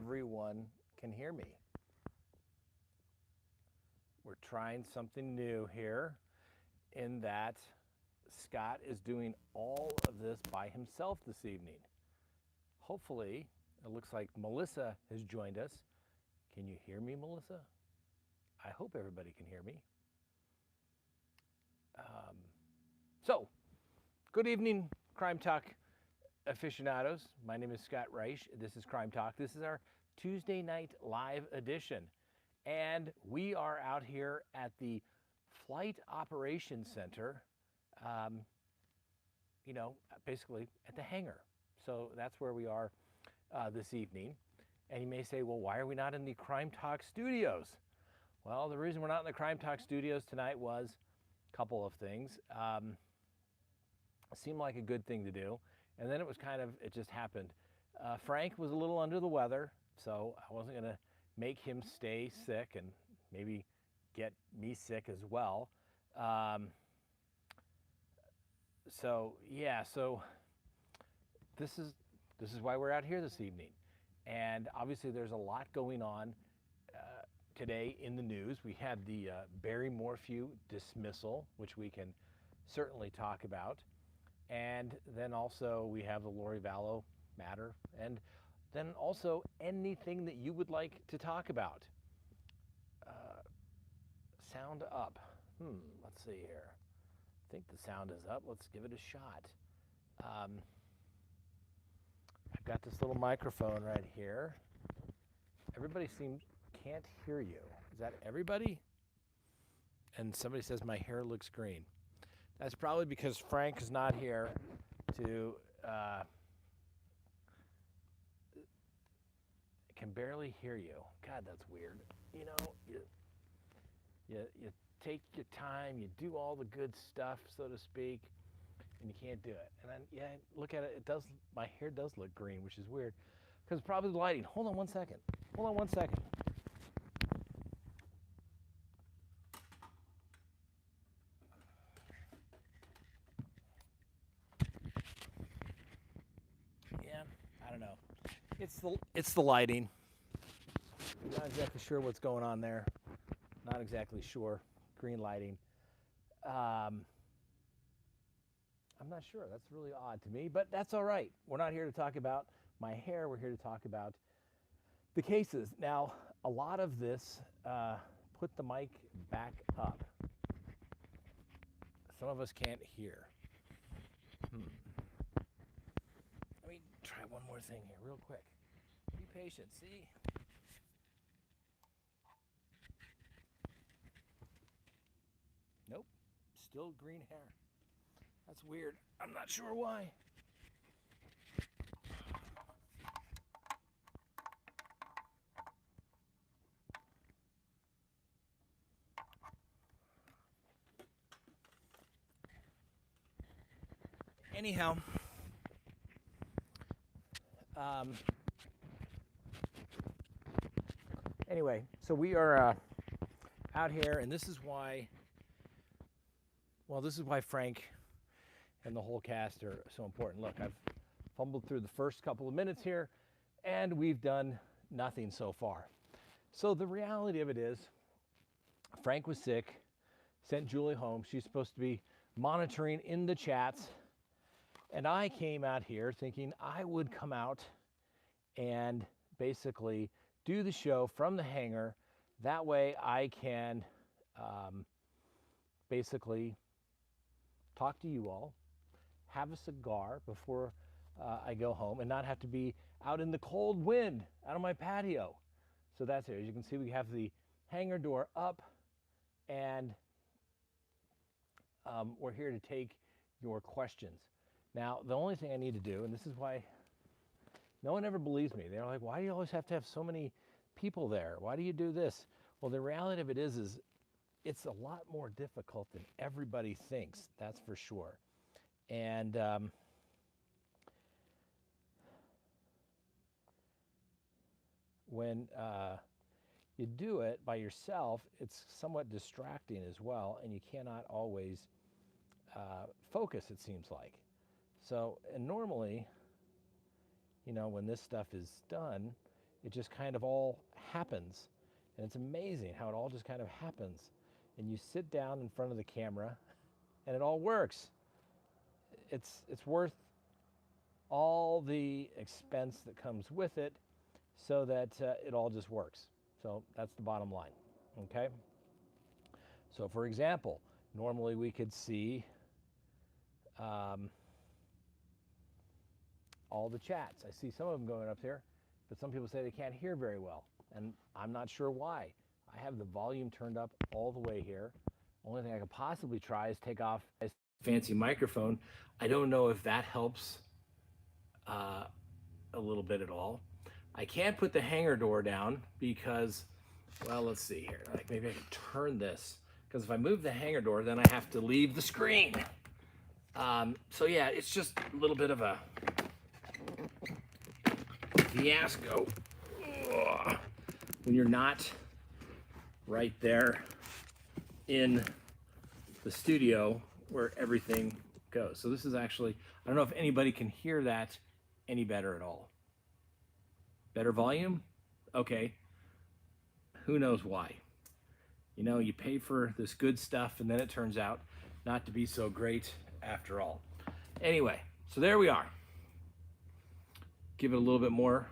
everyone can hear me. We're trying something new here in that Scott is doing all of this by himself this evening. Hopefully, it looks like Melissa has joined us. Can you hear me, Melissa? I hope everybody can hear me. So, good evening, Crime Talk aficionados. My name is Scott Reisch. This is Crime Talk. This is our Tuesday night live edition. And we are out here at the Flight Operations Center, basically at the hangar. So that's where we are this evening. And you may say, well, why are we not in the Crime Talk studios? Well, the reason we're not in the Crime Talk studios tonight was a couple of things. Seemed like a good thing to do. And then it just happened. Frank was a little under the weather, so I wasn't going to make him stay sick and maybe get me sick as well. So this is why we're out here this evening. And obviously there's a lot going on today in the news. We had the Barry Morphew dismissal, which we can certainly talk about. And then also we have the Lori Vallow matter. And then also anything that you would like to talk about. Sound up. Let's see here. I think the sound is up. Let's give it a shot. I've got this little microphone right here. Everybody can't hear you. Is that everybody? And somebody says my hair looks green. That's probably because Frank is not here to can barely hear you. God, that's weird. You know, you take your time, you do all the good stuff, so to speak, and you can't do it. And then, look at it. My hair does look green, which is weird, because probably the lighting. Hold on one second. Yeah, I don't know. It's the lighting. I'm not exactly sure what's going on there. Not exactly sure. Green lighting. I'm not sure. That's really odd to me, but that's all right. We're not here to talk about my hair. We're here to talk about the cases. Now, a lot of this, put the mic back up. Some of us can't hear. Let me try one more thing here real quick. Be patient. See? Nope. Still green hair. That's weird. I'm not sure why. Anyhow, anyway, so we are out here, and this is why Frank and the whole cast are so important. Look, I've fumbled through the first couple of minutes here, and we've done nothing so far. So the reality of it is, Frank was sick, sent Julie home. She's supposed to be monitoring in the chats. And I came out here thinking I would come out and basically do the show from the hangar. That way I can basically talk to you all, have a cigar before I go home, and not have to be out in the cold wind out on my patio. So that's it. As you can see, we have the hangar door up, and we're here to take your questions. Now, the only thing I need to do, and this is why no one ever believes me. They're like, why do you always have to have so many people there? Why do you do this? Well, the reality of it is it's a lot more difficult than everybody thinks, that's for sure. And when you do it by yourself, it's somewhat distracting as well, and you cannot always focus, it seems like. So, and normally, when this stuff is done, It just kind of all happens. And it's amazing how it all just kind of happens. And you sit down in front of the camera and it all works. It's worth all the expense that comes with it so that it all just works. So that's the bottom line, okay? So for example, normally we could see all the chats. I see some of them going up there, but some people say they can't hear very well, and I'm not sure why. I have the volume turned up all the way here. Only thing I could possibly try is take off this fancy microphone. I don't know if that helps a little bit at all. I can't put the hangar door down because, well, let's see here. Like maybe I can turn this, because if I move the hangar door, then I have to leave the screen. So yeah, it's just a little bit of a fiasco. Ugh. When you're not right there in the studio where everything goes. So this is actually, I don't know if anybody can hear that any better at all. Better volume? Okay. Who knows why? You know, you pay for this good stuff and then it turns out not to be so great after all. Anyway, so there we are. Give it a little bit more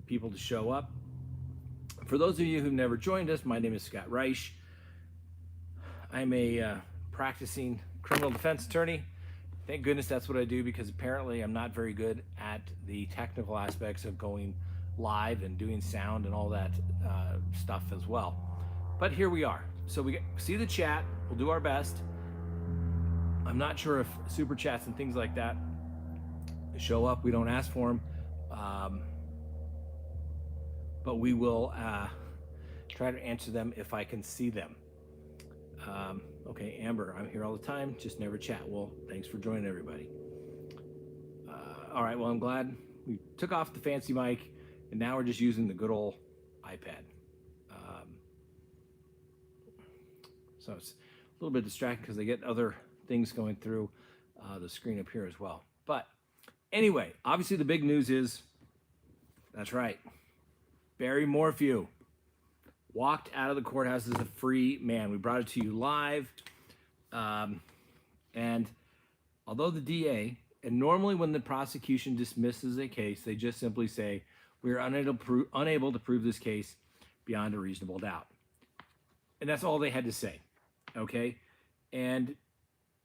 people to show up. For those of you who've never joined us, my name is Scott Reisch. I'm a practicing criminal defense attorney. Thank goodness that's what I do, because apparently I'm not very good at the technical aspects of going live and doing sound and all that stuff as well. But here we are. So we see the chat. We'll do our best. I'm not sure if super chats and things like that show up. We don't ask for them. But we will try to answer them if I can see them. Okay, Amber, I'm here all the time, just never chat. Well, thanks for joining, everybody. All right, well, I'm glad we took off the fancy mic, and now we're just using the good old iPad. So it's a little bit distracting because I get other things going through the screen up here as well. But anyway, obviously the big news is, that's right, Barry Morphew walked out of the courthouse as a free man. We brought it to you live. And although the DA, and normally when the prosecution dismisses a case, they just simply say, we are unable to prove this case beyond a reasonable doubt. And that's all they had to say, okay? And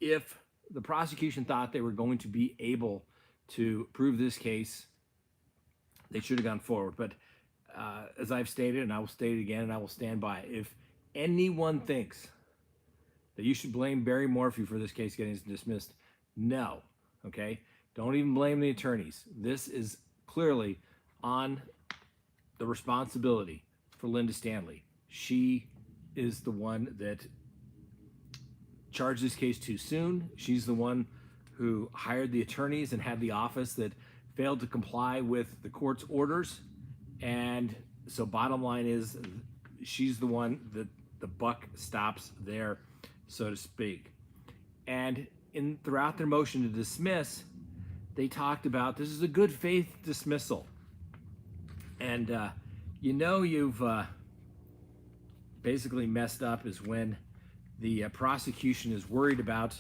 if the prosecution thought they were going to be able to prove this case, they should have gone forward. But as I've stated, and I will state it again, and I will stand by it, if anyone thinks that you should blame Barry Morphew for this case getting dismissed, no, okay? Don't even blame the attorneys. This is clearly on the responsibility for Linda Stanley. She is the one that charged this case too soon. She's the one who hired the attorneys and had the office that failed to comply with the court's orders. And so bottom line is, she's the one that the buck stops there, so to speak. And throughout their motion to dismiss, they talked about this is a good faith dismissal. And you know you've basically messed up is when the prosecution is worried about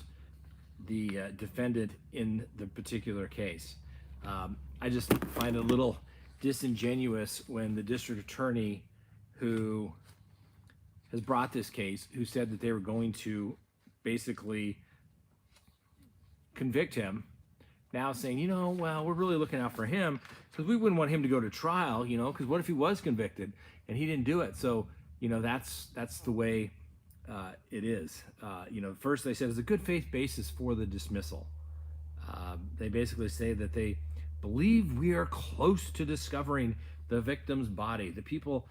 the defendant in the particular case. I just find it a little disingenuous when the district attorney who has brought this case, who said that they were going to basically convict him, now saying, you know, well, we're really looking out for him because we wouldn't want him to go to trial, you know, because what if he was convicted and he didn't do it? So, you know, that's the way it is. You know, first they said it's a good faith basis for the dismissal. They basically say that they believe we are close to discovering the victim's body. The people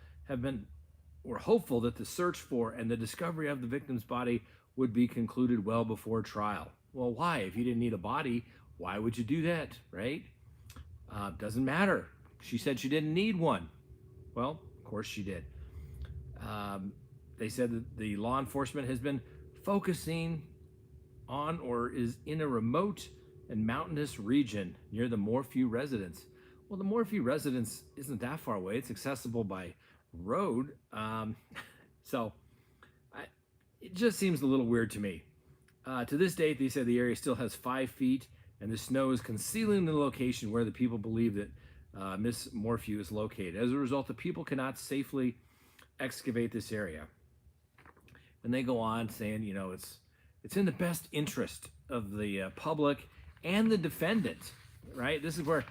were hopeful that the search for and the discovery of the victim's body would be concluded well before trial. Well, why? If you didn't need a body, why would you do that, right? Doesn't matter. She said she didn't need one. Well, of course she did. They said that the law enforcement has been focusing on or is in a remote and mountainous region near the Morphew residence. Well, the Morphew residence isn't that far away. It's accessible by road. So I, it just seems a little weird to me. To this date, they said the area still has 5 feet, and the snow is concealing the location where the people believe that Miss Morphew is located. As a result, the people cannot safely excavate this area. And they go on saying, you know, it's in the best interest of the public and the defendant, right? This is where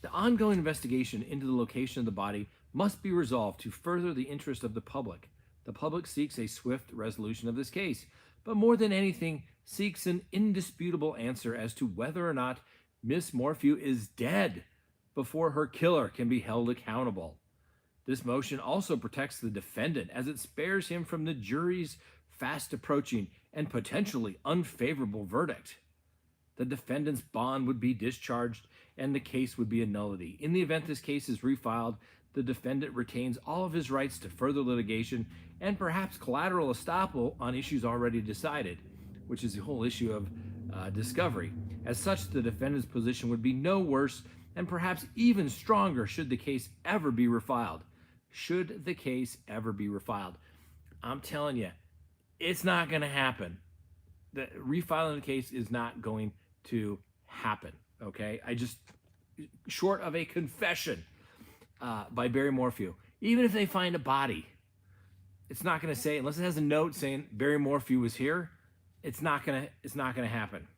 the ongoing investigation into the location of the body must be resolved to further the interest of the public. The public seeks a swift resolution of this case, but more than anything, seeks an indisputable answer as to whether or not Miss Morphew is dead before her killer can be held accountable. This motion also protects the defendant as it spares him from the jury's fast approaching and potentially unfavorable verdict. The defendant's bond would be discharged and the case would be a nullity. In the event this case is refiled, the defendant retains all of his rights to further litigation and perhaps collateral estoppel on issues already decided, which is the whole issue of discovery. As such, the defendant's position would be no worse and perhaps even stronger should the case ever be refiled. Should the case ever be refiled. I'm telling you, it's not going to happen. The refiling the case is not going to happen, okay? Short of a confession by Barry Morphew, even if they find a body, it's not going to say, unless it has a note saying Barry Morphew was here, it's not going to happen.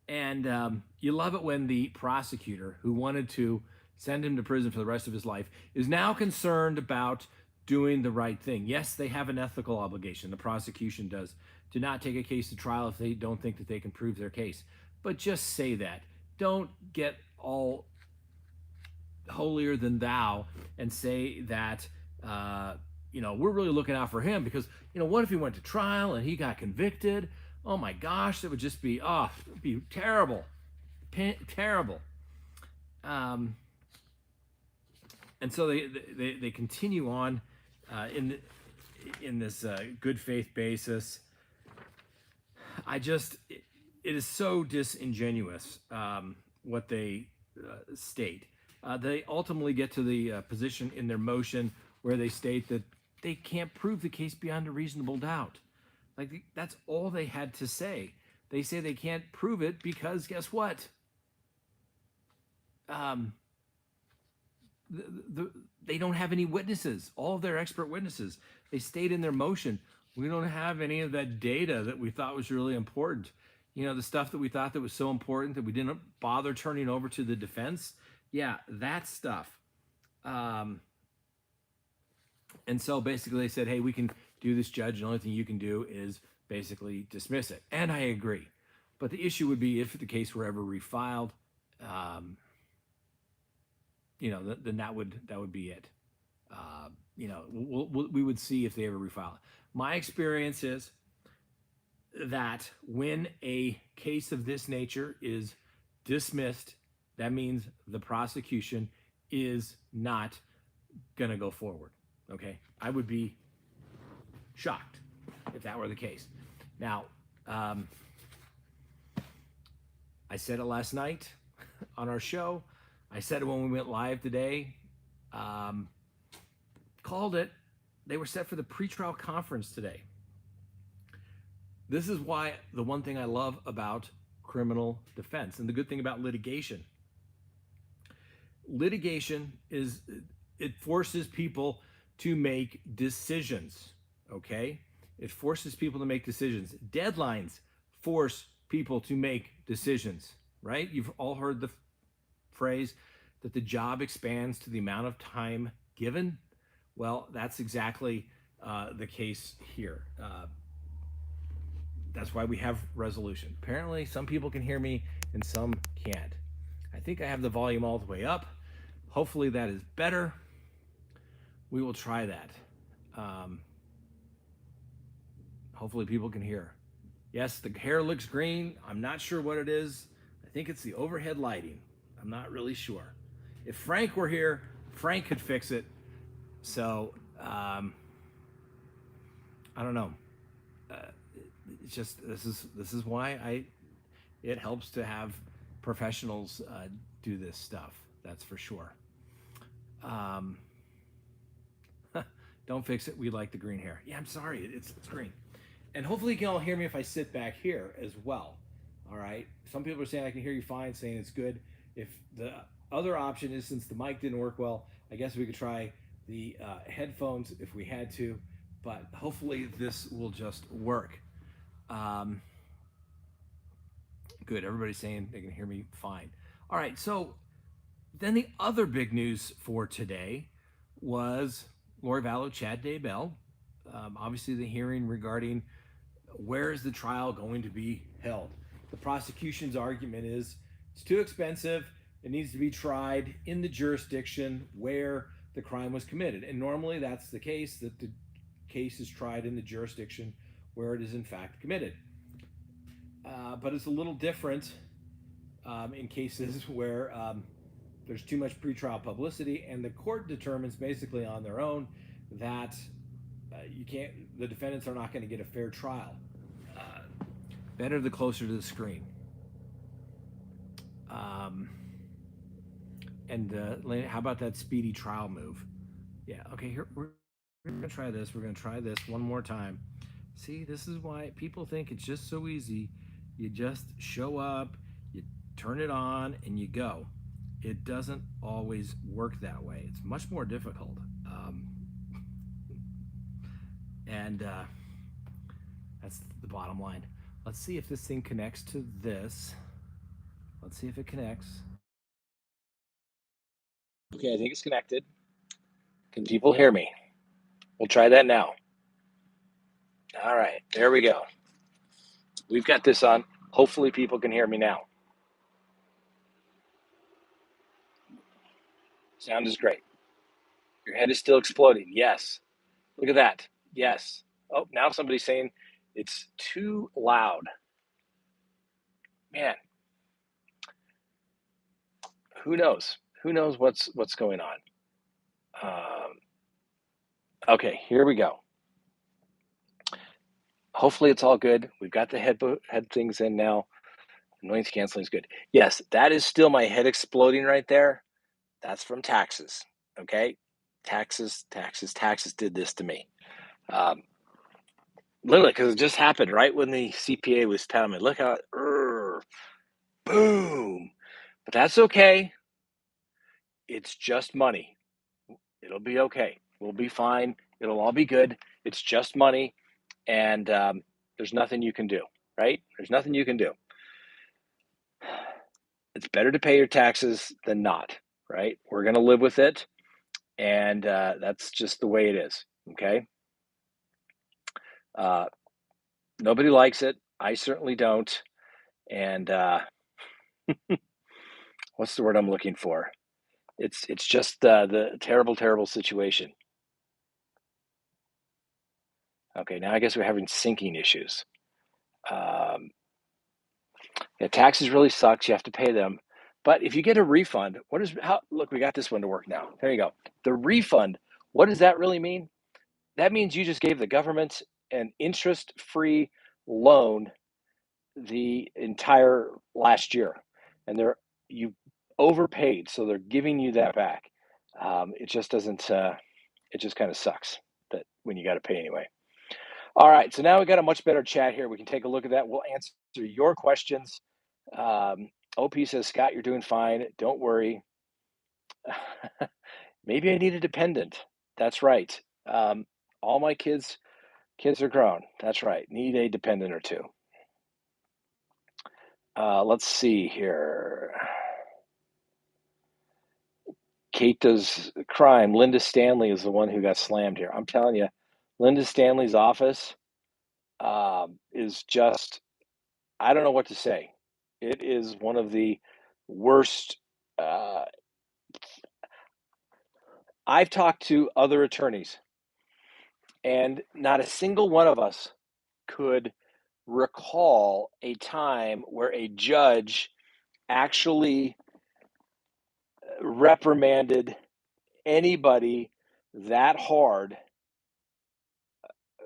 And you love it when the prosecutor who wanted to send him to prison for the rest of his life is now concerned about doing the right thing. Yes, they have an ethical obligation. The prosecution does to not take a case to trial if they don't think that they can prove their case. But just say that. Don't get all holier than thou and say that, we're really looking out for him because, what if he went to trial and he got convicted? Oh my gosh, it would just be, it'd be terrible. Terrible. And so they continue on in this good faith basis. It is so disingenuous what they state. They ultimately get to the position in their motion where they state that they can't prove the case beyond a reasonable doubt. Like, that's all they had to say. They say they can't prove it because guess what? They don't have any witnesses. All of their expert witnesses, they state in their motion, we don't have any of that data that we thought was really important. The stuff that we thought that was so important that we didn't bother turning over to the defense. Yeah, that stuff. And so basically they said, hey, we can do this, judge. The only thing you can do is basically dismiss it. And I agree. But the issue would be if the case were ever refiled, then that would be it. We would see if they ever refile it. My experience is that when a case of this nature is dismissed, that means the prosecution is not going to go forward. Okay, I would be shocked if that were the case. Now, I said it last night on our show. I said it when we went live today. Called it. They were set for the pretrial conference today. This is why the one thing I love about criminal defense and the good thing about litigation is it forces people to make decisions, okay? It forces people to make decisions. Deadlines force people to make decisions, right? You've all heard the phrase that the job expands to the amount of time given. Well, that's exactly the case here. That's why we have resolution. Apparently, some people can hear me and some can't. I think I have the volume all the way up. Hopefully that is better. We will try that. Hopefully people can hear. Yes, the hair looks green. I'm not sure what it is. I think it's the overhead lighting. I'm not really sure. If Frank were here, Frank could fix it. So, I don't know. It's just, this is why it helps to have professionals do this stuff. That's for sure. Um, don't fix it. We like the green hair. Yeah, I'm sorry. It's green. And hopefully you can all hear me if I sit back here as well. All right. Some people are saying I can hear you fine, saying it's good. If the other option is, since the mic didn't work well, I guess we could try the headphones if we had to, but hopefully this will just work. Um, good. Everybody's saying they can hear me fine. All right. So then the other big news for today was Lori Vallow, Chad Daybell. Obviously, the hearing regarding where is the trial going to be held. The prosecution's argument is it's too expensive. It needs to be tried in the jurisdiction where the crime was committed. And normally that's the case, that the case is tried in the jurisdiction where it is in fact committed. But it's a little different in cases where there's too much pretrial publicity, and the court determines basically on their own that the defendants are not going to get a fair trial. Better the closer to the screen. And how about that speedy trial move? Yeah, okay, here we're going to try this. We're going to try this one more time. See, this is why people think it's just so easy. You just show up, you turn it on, and you go. It doesn't always work that way. It's much more difficult. And that's the bottom line. Let's see if this thing connects to this. Let's see if it connects. Okay, I think it's connected. Can people hear me? We'll try that now. All right, there we go. We've got this on. Hopefully people can hear me now. Sound is great. Your head is still exploding. Yes. Look at that. Yes. Oh, now somebody's saying it's too loud. Man. Who knows? Who knows what's going on? Okay, here we go. Hopefully it's all good. We've got the head things in now. Noise canceling is good. Yes, that is still my head exploding right there. That's from taxes. Okay, taxes did this to me. Literally, because it just happened right when the CPA was telling me, look how, boom. But that's okay. It's just money. It'll be okay. We'll be fine. It'll all be good. It's just money. And there's nothing you can do, right? There's nothing you can do. It's better to pay your taxes than not, right? We're going to live with it. And that's just the way it is, okay? Nobody likes it. I certainly don't. And what's the word I'm looking for? It's just the terrible, terrible situation. Okay, now I guess we're having syncing issues. Yeah, taxes really sucks. You have to pay them. But if you get a refund, look, we got this one to work now. There you go. The refund, what does that really mean? That means you just gave the government an interest-free loan the entire last year, and you overpaid, so they're giving you that back. It just doesn't. It just kind of sucks that when you got to pay anyway. All right, so now we got a much better chat here. We can take a look at that. We'll answer your questions. OP says, Scott, you're doing fine. Don't worry. Maybe I need a dependent. That's right. All my kids are grown. That's right. Need a dependent or two. Let's see here. Kate does crime. Linda Stanley is the one who got slammed here. I'm telling you, Linda Stanley's office is just, I don't know what to say. It is one of the worst. I've talked to other attorneys, and not a single one of us could recall a time where a judge actually reprimanded anybody that hard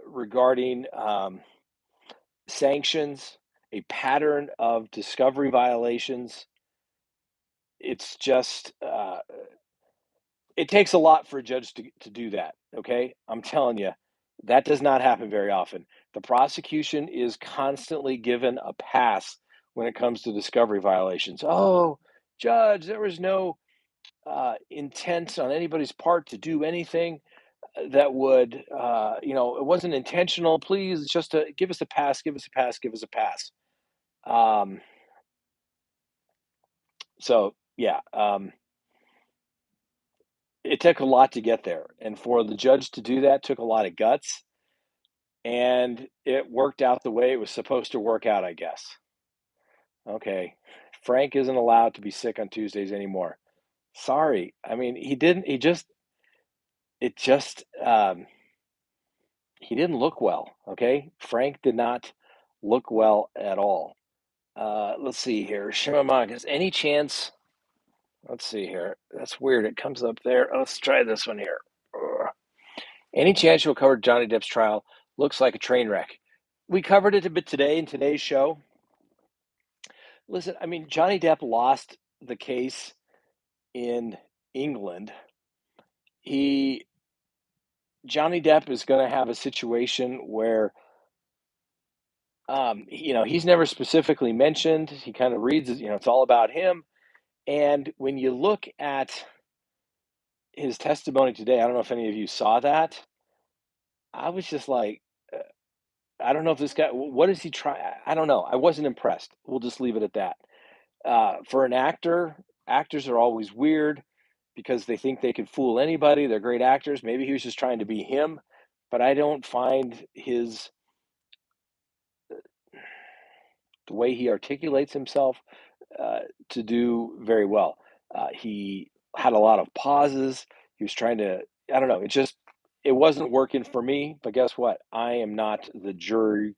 regarding sanctions, a pattern of discovery violations. it's just it takes a lot for a judge to do that. Okay, I'm telling you, that does not happen very often. The prosecution is constantly given a pass when it comes to discovery violations. Oh, judge, there was no intent on anybody's part to do anything that would, it wasn't intentional. Please, just to give us a pass, give us a pass, give us a pass. Um, so yeah, it took a lot to get there, and for the judge to do that took a lot of guts, and it worked out the way it was supposed to work out, I guess. Okay, Frank isn't allowed to be sick on Tuesdays anymore. Sorry, I mean he didn't. It just he didn't look well. Okay, Frank did not look well at all. Let's see here, Shimamagas. Any chance? Let's see here. That's weird. It comes up there. Let's try this one here. Ugh. Any chance you'll cover Johnny Depp's trial? Looks like a train wreck. We covered it a bit today in today's show. Listen, I mean, Johnny Depp lost the case in England. He Johnny Depp is going to have a situation where, he's never specifically mentioned. He kind of reads it, it's all about him. And when you look at his testimony today, I don't know if any of you saw that. I was just like, I don't know if this guy, what does he try? I don't know. I wasn't impressed. We'll just leave it at that. For an actor, actors are always weird because they think they can fool anybody. They're great actors. Maybe he was just trying to be him, but I don't find the way he articulates himself to do very well. He had a lot of pauses. He was trying to, I don't know, it wasn't working for me. But guess what? I am not the jury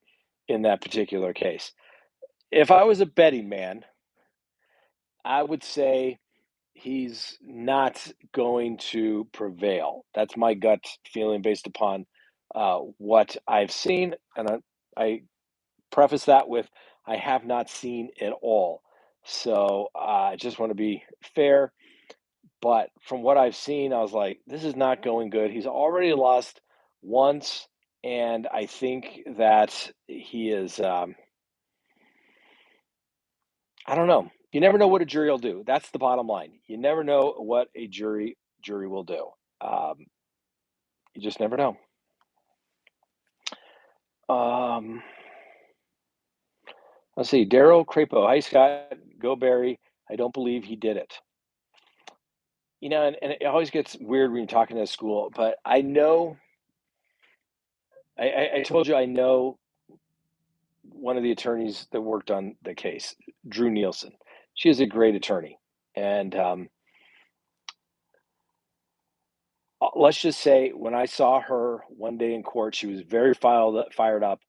in that particular case. If I was a betting man, I would say he's not going to prevail. That's my gut feeling based upon what I've seen. And I preface that with I have not seen it all. So I just want to be fair. But from what I've seen, I was like, this is not going good. He's already lost once. And I think that he is, I don't know. You never know what a jury will do. That's the bottom line. You never know what a jury will do. Um, you just never know. Um, let's see. Daryl Crapo. Hi, Scott. Go Barry. I don't believe he did it. And it always gets weird when you're talking at school, but I know, I told you I know one of the attorneys that worked on the case, Drew Nielsen. She is a great attorney. And let's just say when I saw her one day in court, she was very fired up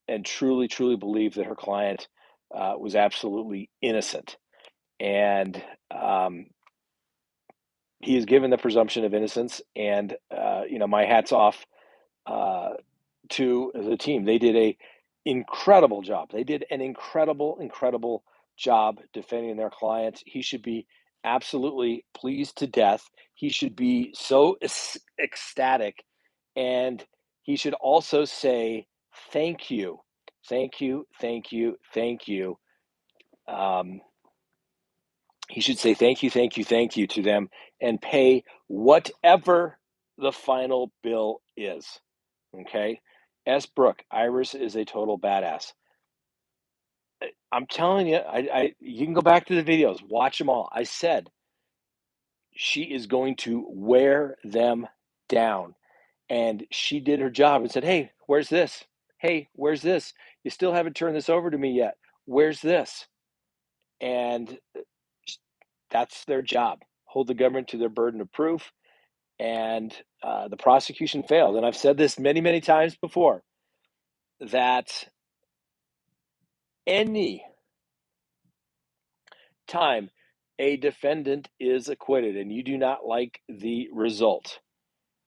and truly, truly believed that her client was absolutely innocent. And he is given the presumption of innocence. And, my hat's off uh, to the team. They did a incredible job. They did an incredible, incredible job defending their client. He should be absolutely pleased to death. He should be so ecstatic, and he should also say thank you, thank you, thank you, thank you. Um, he should say thank you, thank you, thank you to them, and pay whatever the final bill is. Okay. S. Brooke, Iris is a total badass. I'm telling you, you can go back to the videos, watch them all. I said she is going to wear them down. And she did her job and said, hey, where's this? Hey, where's this? You still haven't turned this over to me yet. Where's this? And that's their job. Hold the government to their burden of proof. And the prosecution failed. And I've said this many, many times before that any time a defendant is acquitted and you do not like the result,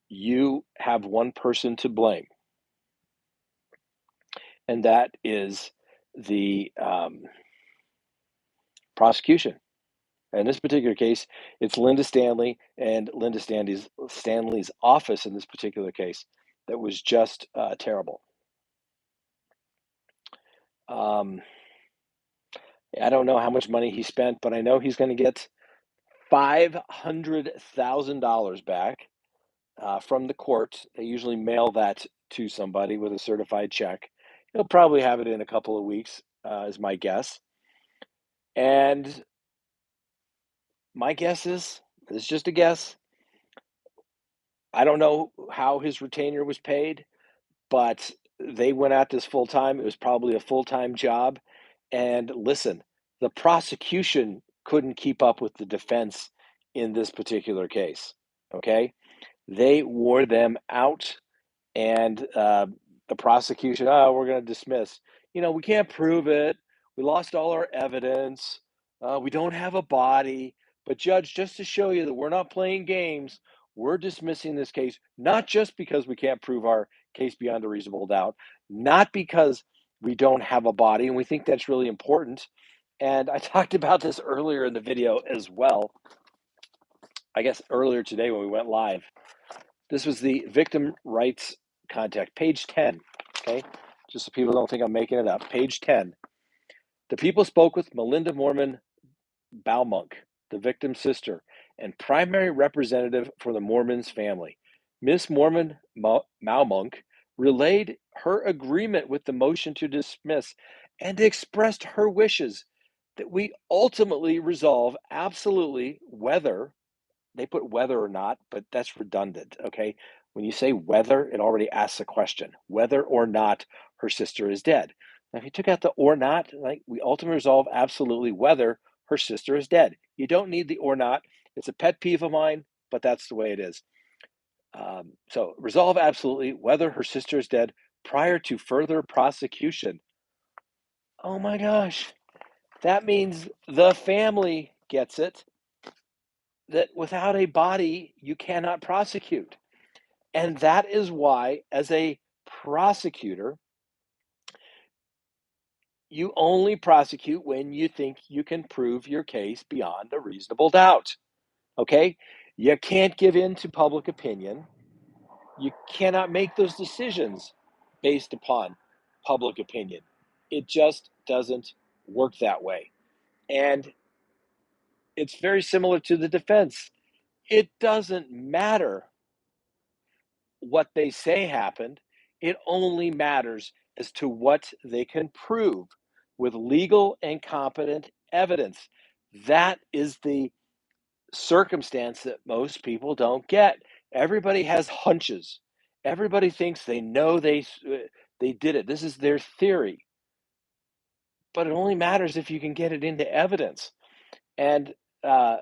you have one person to blame, and that is the prosecution. In this particular case, it's Linda Stanley and Linda Stanley's office in this particular case that was just terrible. Um, I don't know how much money he spent, but I know he's going to get $500,000 back from the court. They usually mail that to somebody with a certified check. He'll probably have it in a couple of weeks, is my guess. And my guess is, it's just a guess. I don't know how his retainer was paid, but they went at this full time. It was probably a full time job. And listen, the prosecution couldn't keep up with the defense in this particular case. Okay. They wore them out, and the prosecution, oh, we're going to dismiss. We can't prove it. We lost all our evidence. We don't have a body. But, Judge, just to show you that we're not playing games, we're dismissing this case, not just because we can't prove our case beyond a reasonable doubt, not because we don't have a body, and we think that's really important. And I talked about this earlier in the video as well, I guess earlier today when we went live. This was the victim rights contact, page 10, okay? Just so people don't think I'm making it up. Page 10. The people spoke with Melinda Mormon Baumunk, the victim's sister, and primary representative for the Mormon's family. Miss Mormon Baumunk relayed her agreement with the motion to dismiss and expressed her wishes that we ultimately resolve absolutely whether they put whether or not, but that's redundant, okay? When you say whether, it already asks a question, whether or not her sister is dead. Now, if you took out the or not, like we ultimately resolve absolutely whether her sister is dead. You don't need the or not. It's a pet peeve of mine, but that's the way it is. So resolve absolutely whether her sister is dead prior to further prosecution. Oh my gosh. That means the family gets it, that without a body, you cannot prosecute. And that is why, as a prosecutor, you only prosecute when you think you can prove your case beyond a reasonable doubt. Okay? You can't give in to public opinion. You cannot make those decisions based upon public opinion. It just doesn't work that way. And it's very similar to the defense. It doesn't matter what they say happened. It only matters as to what they can prove with legal and competent evidence. That is the circumstance that most people don't get. Everybody has hunches. Everybody thinks they know they did it. This is their theory. But it only matters if you can get it into evidence. And uh,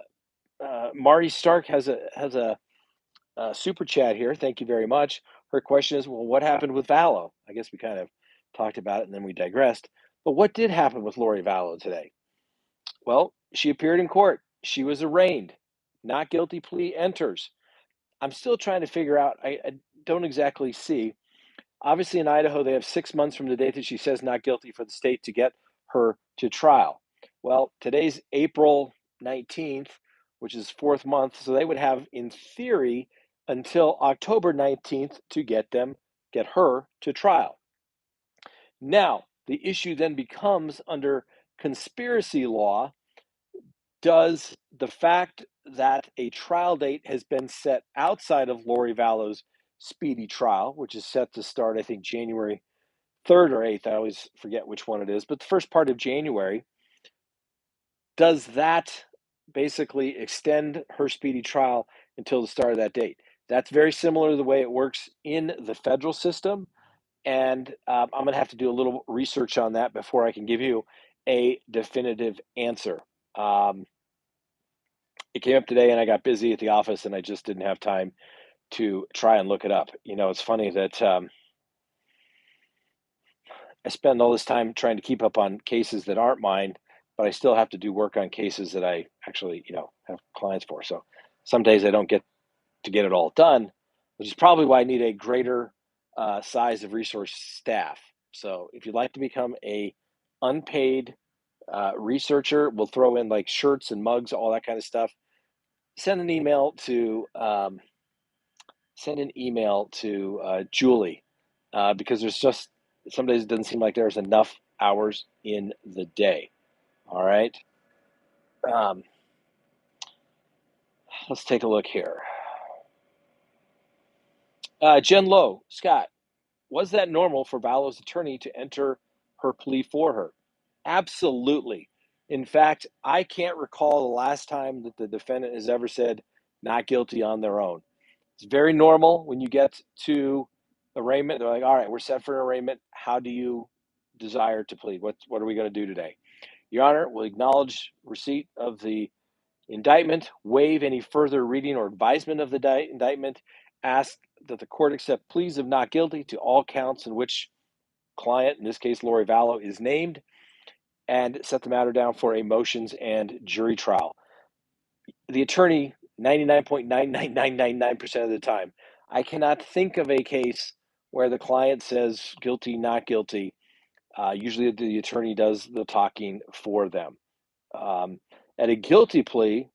Marty Stark has a super chat here. Thank you very much. Her question is, well, what happened with Vallow? I guess we kind of talked about it and then we digressed. But what did happen with Lori Vallow today? Well, she appeared in court. She was arraigned. Not guilty plea enters. I'm still trying to figure out, I don't exactly see. Obviously, in Idaho, they have 6 months from the date that she says not guilty for the state to get her to trial. Well, today's April 19th, which is 4th month, so they would have, in theory, until October 19th to get her to trial. Now, the issue then becomes, under conspiracy law, does the fact that a trial date has been set outside of Lori Vallow's speedy trial, which is set to start, I think, January 3rd or 8th, I always forget which one it is, but the first part of January, does that basically extend her speedy trial until the start of that date? That's very similar to the way it works in the federal system. And I'm going to have to do a little research on that before I can give you a definitive answer. It came up today and I got busy at the office and I just didn't have time to try and look it up. It's funny that I spend all this time trying to keep up on cases that aren't mine, but I still have to do work on cases that I actually, have clients for. So some days I don't get to get it all done, which is probably why I need a greater size of resource staff. So if you'd like to become a unpaid researcher will throw in like shirts and mugs, all that kind of stuff. Send an email to Julie, because there's just some days it doesn't seem like there's enough hours in the day. All right. Let's take a look here. Jen Lowe, Scott, was that normal for Vallow's attorney to enter her plea for her? Absolutely. In fact, I can't recall the last time that the defendant has ever said not guilty on their own. It's very normal when you get to arraignment. They're like, all right, we're set for an arraignment. How do you desire to plead? What are we going to do today? Your Honor, we'll acknowledge receipt of the indictment, waive any further reading or advisement of the indictment, ask that the court accept pleas of not guilty to all counts in which client, in this case Lori Vallow, is named, and set the matter down for a motions and jury trial. The attorney, 99.99999% of the time, I cannot think of a case where the client says guilty, not guilty. Usually the attorney does the talking for them. At a guilty plea,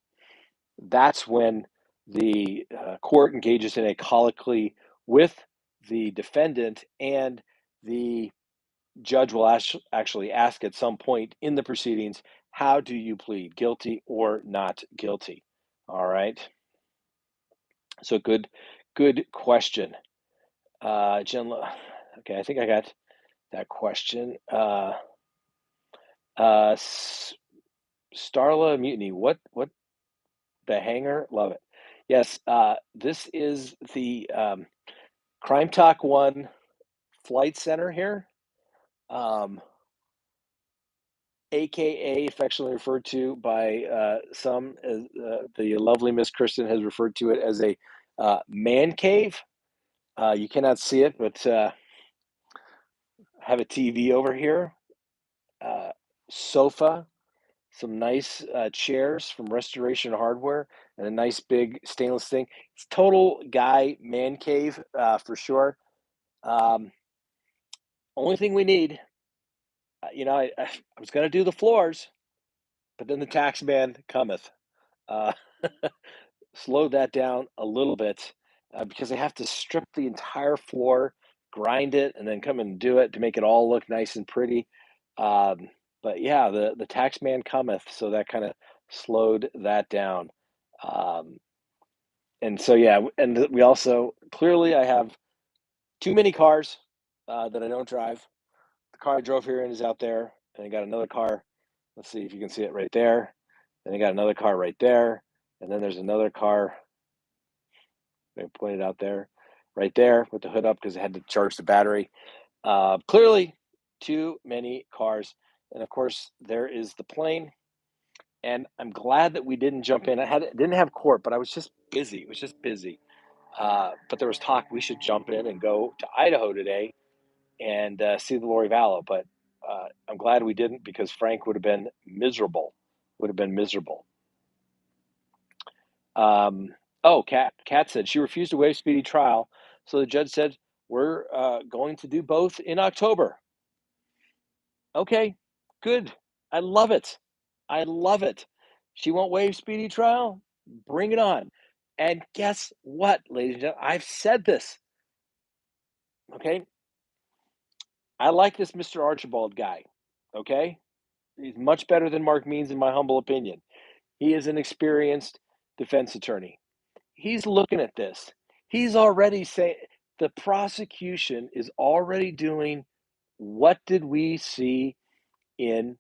that's when the court engages in a colloquy with the defendant, and the judge will actually ask at some point in the proceedings, how do you plead, guilty or not guilty? All right. So good question. Jen, okay, I think I got that question. Starla Mutiny, what the hangar? Love it. Yes, this is the CrimeTalk 1 flight center here, AKA affectionately referred to by some as the lovely Miss Kristen has referred to it as a man cave. You cannot see it, but I have a TV over here, sofa, some nice chairs from Restoration Hardware, and a nice big stainless thing. It's total guy man cave for sure. Only thing we need, I was going to do the floors, but then the tax man cometh. Slow that down a little bit because they have to strip the entire floor, grind it, and then come and do it to make it all look nice and pretty. But yeah, the tax man cometh, so that kind of slowed that down. And so yeah, and we also clearly I have too many cars that I don't drive. The car I drove here in is out there, and I got another car. Let's see if you can see it right there. And I got another car right there, and then there's another car. I pointed out there, right there with the hood up because I had to charge the battery. Clearly, too many cars, and of course there is the plane. And I'm glad that we didn't jump in. Didn't have court, but I was just busy. It was just busy. But there was talk we should jump in and go to Idaho today and see the Lori Vallow. But I'm glad we didn't because Frank would have been miserable. Kat said she refused to waive speedy trial, so the judge said we're going to do both in October. Okay, good. I love it. She won't waive speedy trial? Bring it on. And guess what, ladies and gentlemen? I've said this. Okay? I like this Mr. Archibald guy. Okay? He's much better than Mark Means, in my humble opinion. He is an experienced defense attorney. He's looking at this. He's already saying, the prosecution is already doing, what did we see in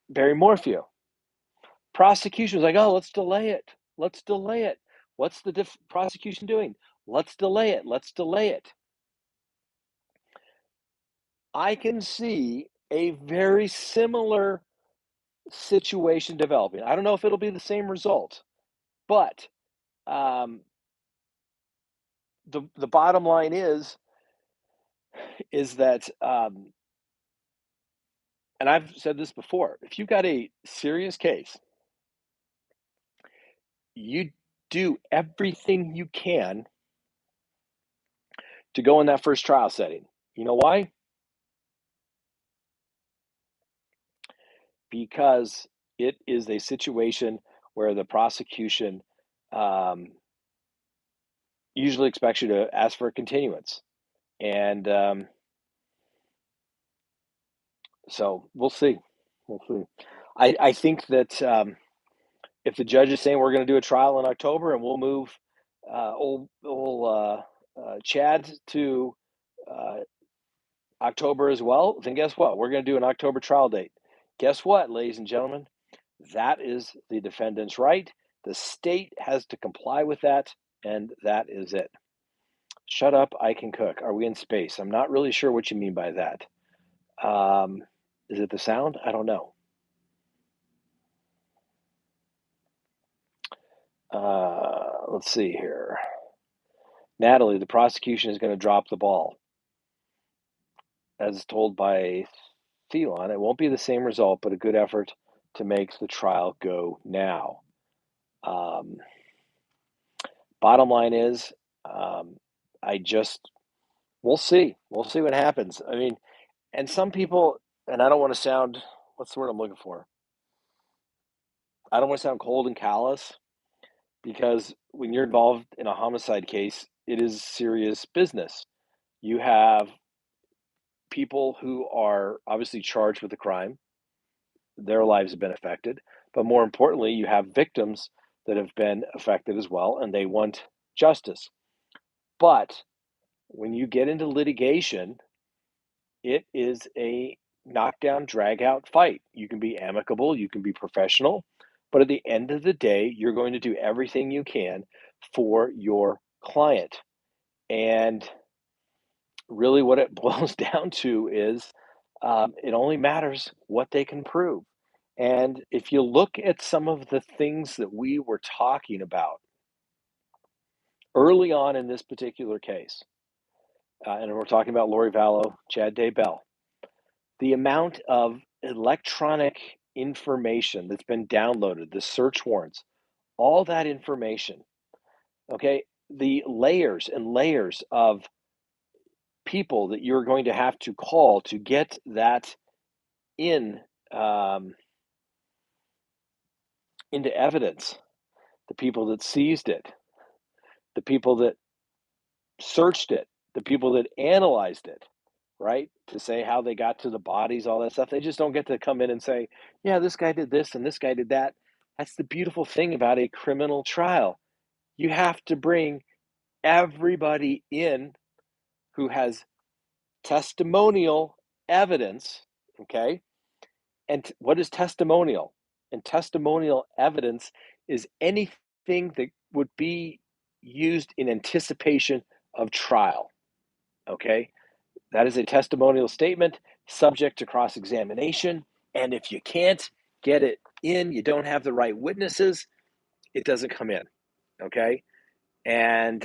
Barry Morphew? Prosecution was like, oh, let's delay it. What's the prosecution doing? Let's delay it. I can see a very similar situation developing. I don't know if it'll be the same result, but the bottom line is that, and I've said this before, if you've got a serious case, you do everything you can to go in that first trial setting. You know why? because it is a situation where the prosecution um, usually expects you to ask for a continuance. And so we'll see. We'll see. I think that if the judge is saying we're going to do a trial in October and we'll move old Chad to uh, October as well, then guess what? We're going to do an October trial date. Guess what, ladies and gentlemen? That is the defendant's right. The state has to comply with that, and that is it. Shut up, I can cook. Are we in space? I'm not really sure what you mean by that. Is it the sound? I don't know. Let's see here. Natalie, the prosecution is going to drop the ball. As told by Thelon, it won't be the same result, but a good effort to make the trial go now. Bottom line is, we'll see. We'll see what happens. I mean, and some people, and I don't want to sound, what's the word I'm looking for? I don't want to sound cold and callous, because when you're involved in a homicide case, it is serious business. You have people who are obviously charged with a crime, their lives have been affected, but more importantly, you have victims that have been affected as well, and they want justice. But when you get into litigation, it is a knockdown, drag out fight. You can be amicable, you can be professional, but at the end of the day, you're going to do everything you can for your client. And really, what it boils down to is it only matters what they can prove. And if you look at some of the things that we were talking about early on in this particular case, and we're talking about Lori Vallow, Chad Daybell, the amount of electronic information that's been downloaded, the search warrants, all that information, okay, the layers and layers of people that you're going to have to call to get that in um, into evidence, the people that seized it, the people that searched it, the people that analyzed it, right? To say how they got to the bodies, all that stuff. They just don't get to come in and say, yeah, this guy did this and this guy did that. That's the beautiful thing about a criminal trial. You have to bring everybody in who has testimonial evidence, okay? And what is testimonial? And testimonial evidence is anything that would be used in anticipation of trial, okay? That is a testimonial statement subject to cross examination. And if you can't get it in, you don't have the right witnesses, it doesn't come in. Okay. And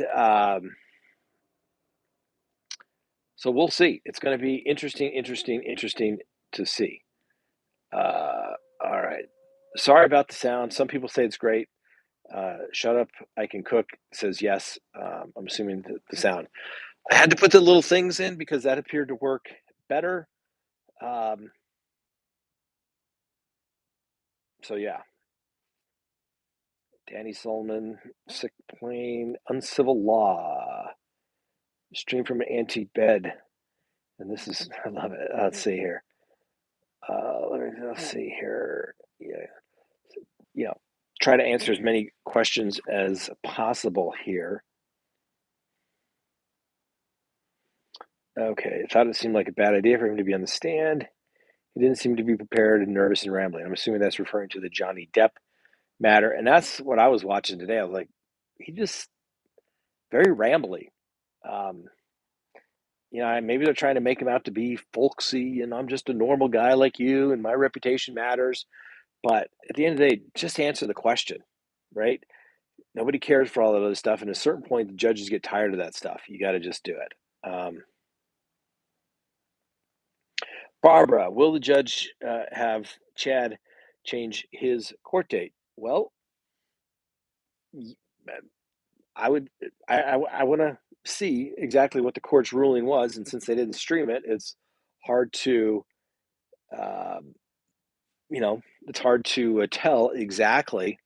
so we'll see. It's going to be interesting to see. All right. Sorry about the sound. Some people say it's great. Shut up, I can cook says yes. I'm assuming the sound. I had to put the little things in because that appeared to work better. Um, so yeah, Danny Solomon, sick plane, uncivil law, stream from an antique bed, and this is I love it. Let's see here. Let's see here. Yeah, you know, try to answer as many questions as possible here. Okay, I thought it seemed like a bad idea for him to be on the stand. He didn't seem to be prepared and nervous and rambling. I'm assuming that's referring to the Johnny Depp matter, and that's what I was watching today. I was like, he just very rambly. Um, maybe they're trying to make him out to be folksy and I'm just a normal guy like you and my reputation matters. But at the end of the day, just answer the question, right? Nobody cares for all that other stuff. And at a certain point, the judges get tired of that stuff. You got to just do it. Barbara, will the judge have Chad change his court date? Well, I would, I want to see exactly what the court's ruling was. And since they didn't stream it, it's hard to um, it's hard to tell exactly.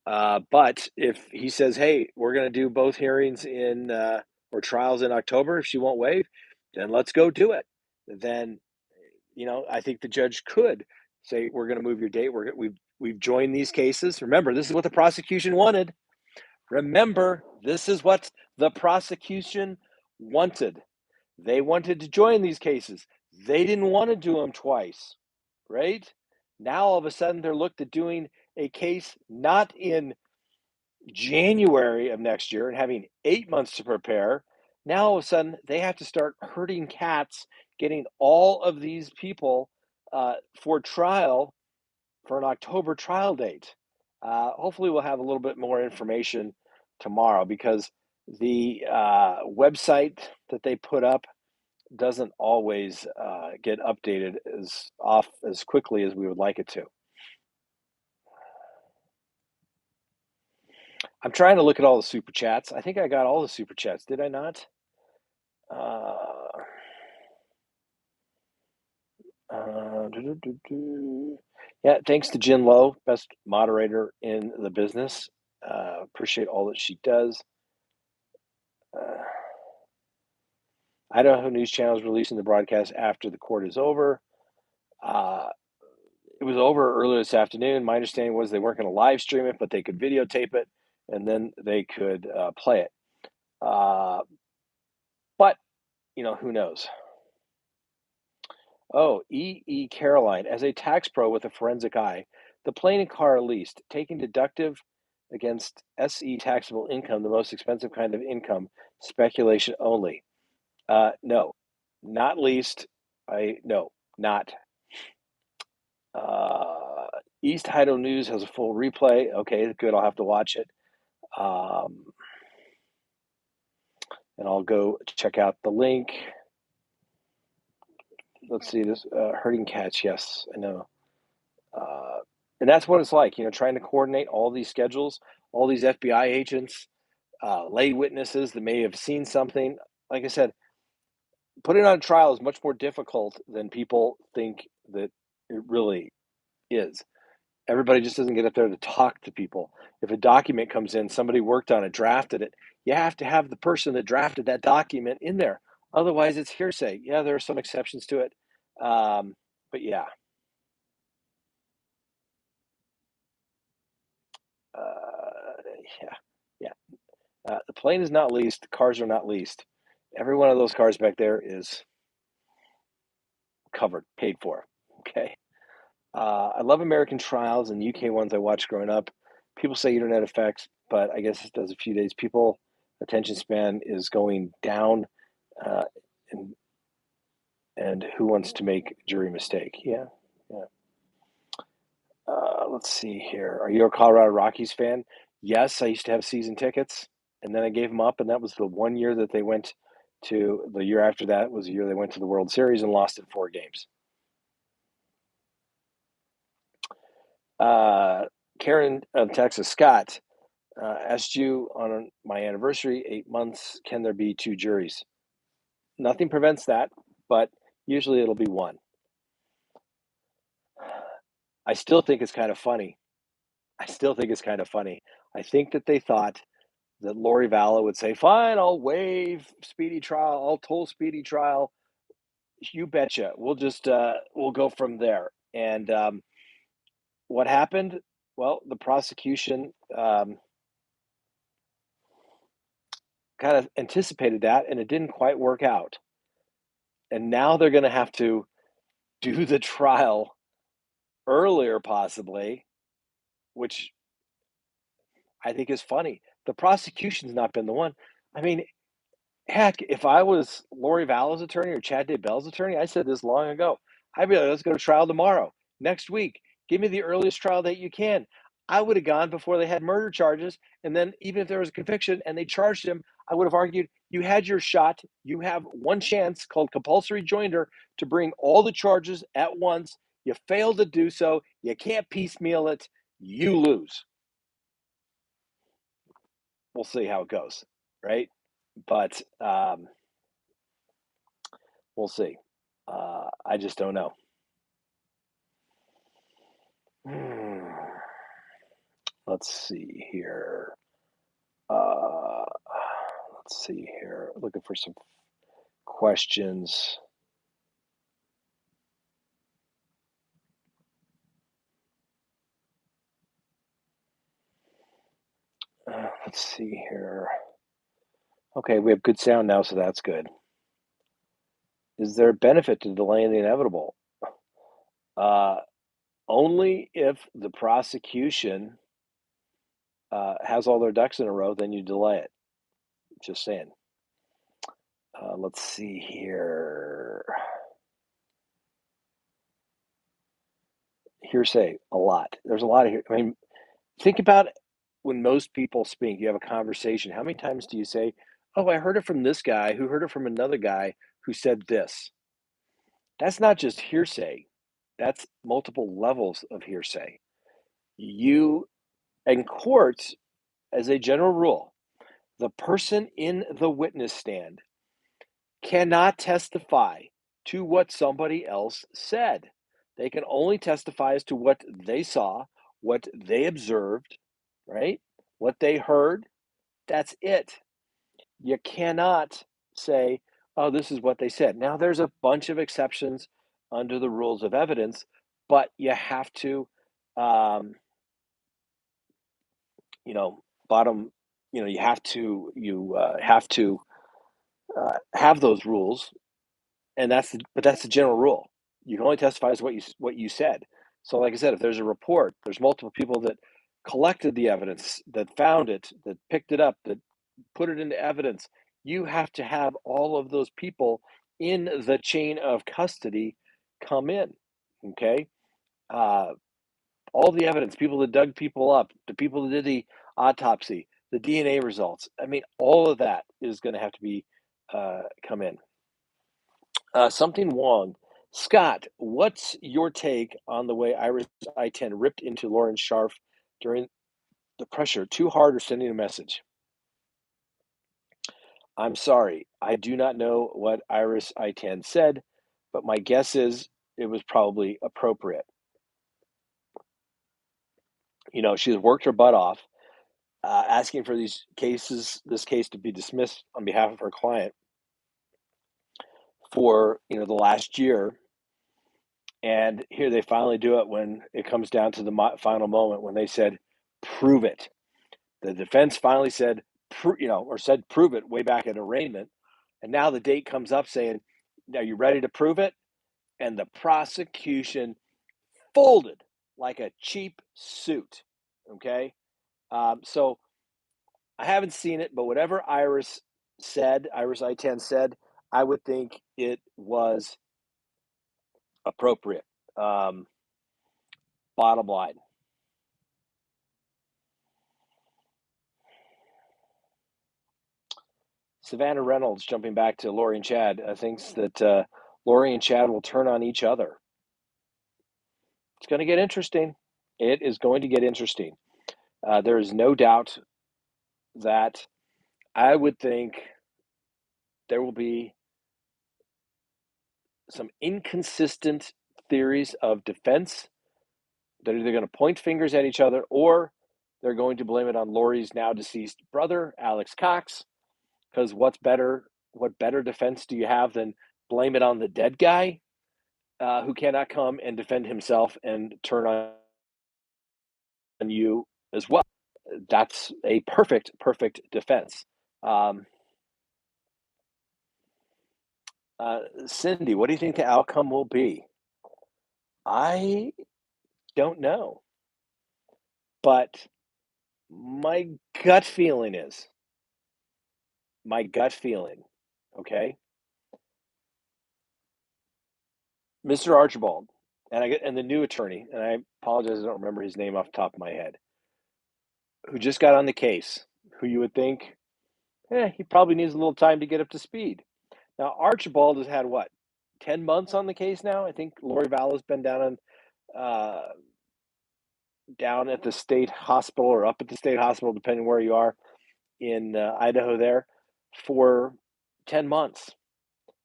But if he says, "Hey, we're going to do both hearings or trials in October," if she won't waive, then let's go do it. Then, I think the judge could say, "We're going to move your date. We've joined these cases. Remember, this is what the prosecution wanted. Remember, this is what the prosecution wanted. They wanted to join these cases. They didn't want to do them twice, right? Now all of a sudden they're looked at doing a case not in January of next year and having 8 months to prepare. Now all of a sudden they have to start herding cats, getting all of these people for trial for an October trial date. Hopefully, we'll have a little bit more information tomorrow because the website that they put up doesn't always get updated as quickly as we would like it to. I'm trying to look at all the super chats. I think I got all the super chats. Did I not? Uh, yeah, thanks to Jin Lowe, best moderator in the business. Appreciate all that she does. Idaho News Channel is releasing the broadcast after the court is over. It was over earlier this afternoon. My understanding was they weren't going to live stream it, but they could videotape it and then they could play it. But, who knows? Oh, E. Caroline, as a tax pro with a forensic eye, the plane and car leased, taking deductive against SE taxable income, the most expensive kind of income, speculation only. No, not least. No, not. East Idaho News has a full replay. Okay, good. I'll have to watch it. And I'll go check out the link. Let's see this herding cats. Yes, I know. And that's what it's like, trying to coordinate all these schedules, all these FBI agents, lay witnesses that may have seen something. Like I said, putting on a trial is much more difficult than people think that it really is. Everybody just doesn't get up there to talk to people. If a document comes in, somebody worked on it, drafted it, you have to have the person that drafted that document in there. Otherwise, it's hearsay. Yeah, there are some exceptions to it. But yeah. Yeah. Yeah. The plane is not leased. The cars are not leased. Every one of those cars back there is covered, paid for. Okay. I love American trials and UK ones I watched growing up. People say internet effects, but I guess it does a few days. People attention span is going down, uh, and who wants to make jury mistake? Yeah, yeah. Let's see here. Are you a Colorado Rockies fan? Yes, I used to have season tickets, and then I gave them up, and that was the one year that they went to. The year after that was the year they went to the World Series and lost in 4 games. Karen of Texas, Scott, asked you on my anniversary, 8 months, can there be two juries? Nothing prevents that, but usually it'll be one. I still think it's kind of funny. I think that they thought that Lori Vallow would say, fine, I'll waive speedy trial, I'll toll speedy trial. You betcha. We'll go from there. And what happened? Well, the prosecution kind of anticipated that, and it didn't quite work out. And now they're going to have to do the trial earlier, possibly, which I think is funny. The prosecution's not been the one. I mean, heck, if I was Lori Vallow's attorney or Chad Daybell's attorney, I said this long ago. I'd be like, let's go to trial tomorrow, next week. Give me the earliest trial date you can. I would have gone before they had murder charges. And then, even if there was a conviction and they charged him, I would have argued, you had your shot. You have one chance called compulsory joinder to bring all the charges at once. You failed to do so. You can't piecemeal it. You lose. We'll see how it goes, right? But we'll see. I just don't know. Let's see here. Let's see here. Looking for some questions. Let's see here. Okay, we have good sound now, so that's good. Is there a benefit to delaying the inevitable? Uh, Only if the prosecution has all their ducks in a row, then you delay it. Just saying. Let's see here. Hearsay, a lot. There's a lot of here. I mean, think about when most people speak, you have a conversation. How many times do you say, "Oh, I heard it from this guy who heard it from another guy who said this"? That's not just hearsay. That's multiple levels of hearsay. You, in court, as a general rule, the person in the witness stand cannot testify to what somebody else said. They can only testify as to what they saw, what they observed, right? What they heard. That's it. You cannot say, oh, this is what they said. Now, there's a bunch of exceptions under the rules of evidence, but you have to, um, you know, bottom, you have to have those rules, and that's the general rule. You can only testify as what you said. So, like I said, if there's a report, there's multiple people that collected the evidence, that found it, that picked it up, that put it into evidence. You have to have all of those people in the chain of custody come in. Okay, uh, all the evidence, people that dug people up, the people that did the autopsy, the DNA results. I mean, all of that is going to have to be come in. Something Wong. Scott, what's your take on the way Iris I-10 ripped into Lauren Sharf during the pressure? Too hard or sending a message? I'm sorry, I do not know what Iris I-10 said, but my guess is it was probably appropriate. You know, she's worked her butt off, asking for this case to be dismissed on behalf of her client for the last year, and here they finally do it when it comes down to the final moment when they said, "Prove it." The defense finally said, or said, "Prove it" way back at arraignment, and now the date comes up saying, "Are you ready to prove it?" And the prosecution folded like a cheap suit. Okay, so I haven't seen it, but whatever Iris I-10 said, I would think it was appropriate. Um, Bottom line. Savannah Reynolds, jumping back to Lori and Chad, thinks that Lori and Chad will turn on each other. It's going to get interesting. It is going to get interesting. There is no doubt that I would think there will be some inconsistent theories of defense. They're either going to point fingers at each other or they're going to blame it on Lori's now deceased brother, Alex Cox. Because what better defense do you have than blame it on the dead guy who cannot come and defend himself and turn on you as well? That's a perfect defense. Um, Cindy, what do you think the outcome will be? I don't know, but my gut feeling is my gut feeling. Okay, Mr. Archibald, and the new attorney, and I apologize, I don't remember his name off the top of my head, who just got on the case, who you would think, he probably needs a little time to get up to speed. Now, Archibald has had what, 10 months on the case now? I think Lori Vallow's been uh, down at the state hospital or up at the state hospital, depending where you are in Idaho there, for 10 months.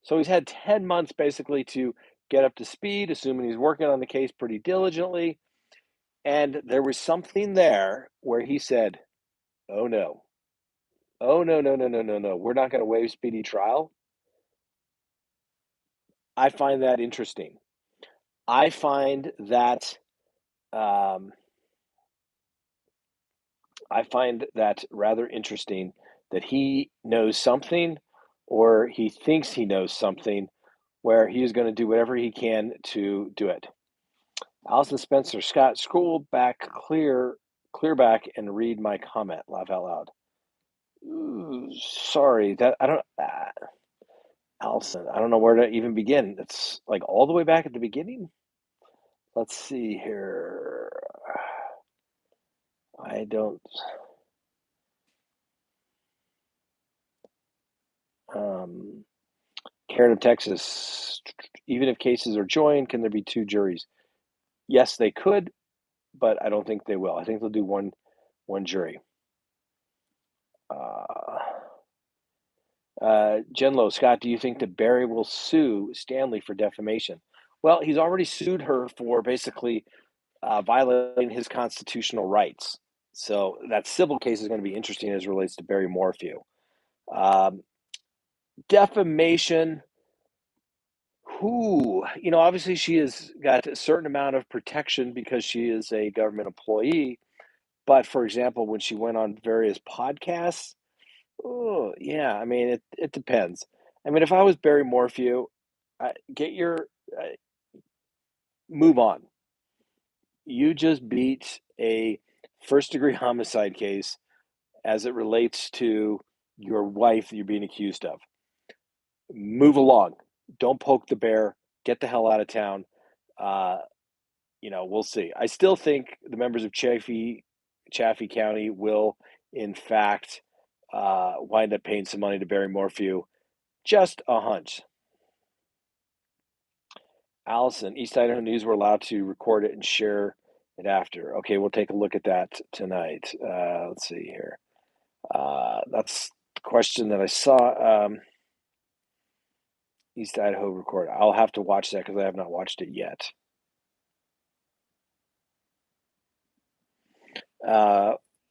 So he's had 10 months basically to get up to speed, assuming he's working on the case pretty diligently. And there was something there where he said, "Oh no. Oh no, no, no, no, no, no. We're not going to waive speedy trial." I find that interesting. I find that um, I find that rather interesting that he knows something or he thinks he knows something where he is going to do whatever he can to do it. Allison Spencer, Scott, scroll back clear back and read my comment. Laugh out loud. Ooh, sorry, that I don't. Allison, I don't know where to even begin. It's like all the way back at the beginning. Let's see here. I don't. Um, Karen of Texas. Even if cases are joined, can there be two juries? Yes, they could, but I don't think they will. I think they'll do one jury. Uh, Jen Lowe, Scott, do you think that Barry will sue Stanley for defamation? Well, he's already sued her for basically violating his constitutional rights. So that civil case is going to be interesting as it relates to Barry Morphew. Um, Defamation. Who, obviously she has got a certain amount of protection because she is a government employee. But for example, when she went on various podcasts, oh yeah, I mean it depends. I mean, if I was Barry Morphew, get your move on. You just beat a first degree homicide case as it relates to your wife that you're being accused of. Move along. Don't poke the bear. Get the hell out of town. Uh, we'll see. I still think the members of Chaffee County will, in fact, wind up paying some money to Barry Morphew. Just a hunch. Allison, East Idaho News were allowed to record it and share it after. Okay, we'll take a look at that tonight. Let's see here. That's the question that I saw. East Idaho record. I'll have to watch that because I have not watched it yet.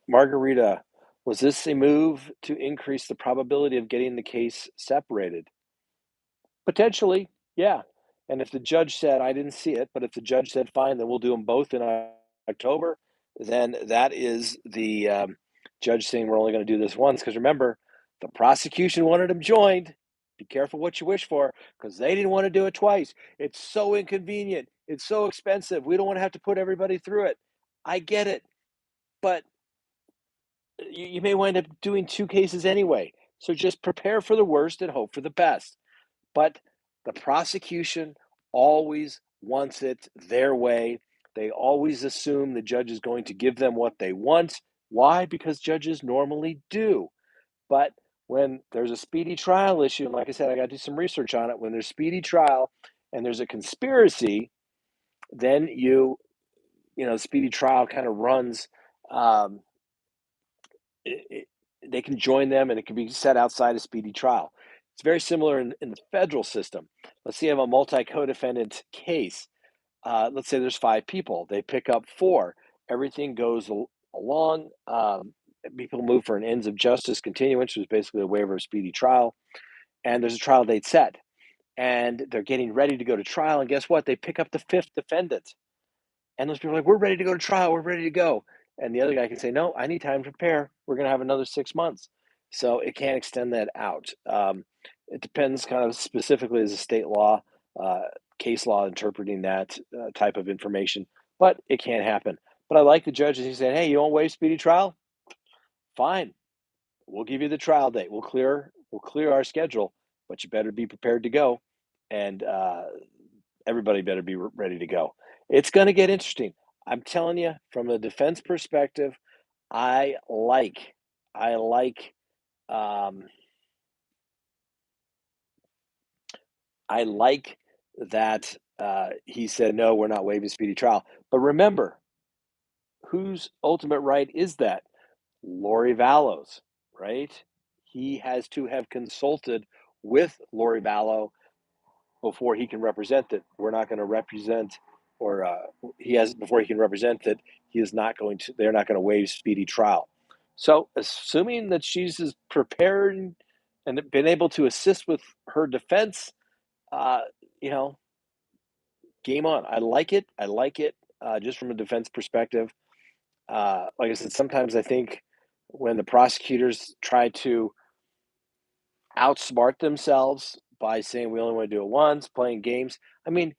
Margarita, was this a move to increase the probability of getting the case separated? Potentially, yeah. And if the judge said, I didn't see it, but if the judge said, fine, then we'll do them both in October, then that is the judge saying we're only going to do this once. Because remember, the prosecution wanted them joined. Be careful what you wish for because they didn't want to do it twice. It's so inconvenient. It's so expensive. We don't want to have to put everybody through it. I get it. But you may wind up doing two cases anyway. So just prepare for the worst and hope for the best. But the prosecution always wants it their way. They always assume the judge is going to give them what they want. Why? Because judges normally do. But when there's a speedy trial issue, and like I said, I got to do some research on it. When there's speedy trial and there's a conspiracy, then speedy trial kind of runs. Um, it, they can join them and it can be set outside a speedy trial. It's very similar in the federal system. Let's say you have a multi co defendant case. Let's say there's 5 people, they pick up 4. Everything goes along. People move for an ends of justice continuance, which is basically a waiver of speedy trial. And there's a trial date set. And they're getting ready to go to trial. And guess what? They pick up the 5th defendant. And those people are like, we're ready to go to trial. We're ready to go. And the other guy can say, no, I need time to prepare. We're going to have another 6 months. So it can't extend that out. It depends kind of specifically as a state law, uh, case law interpreting that type of information, but it can't happen. But I like the judges. He said, hey, you won't waive speedy trial? Fine. We'll give you the trial date. We'll clear our schedule, but you better be prepared to go. And everybody better be ready to go. It's going to get interesting. I'm telling you, from a defense perspective, I like, I like, um, I like that he said no, we're not waiving speedy trial. But remember, whose ultimate right is that? Lori Vallow's, right? He has to have consulted with Lori Vallow before he can represent it. We're not going to represent he has before he can represent that they're not going to waive speedy trial. So assuming that she's as prepared and been able to assist with her defense, uh, you know, game on. I like it. I like it just from a defense perspective. Like I said, sometimes I think when the prosecutors try to outsmart themselves by saying we only want to do it once, playing games. I mean,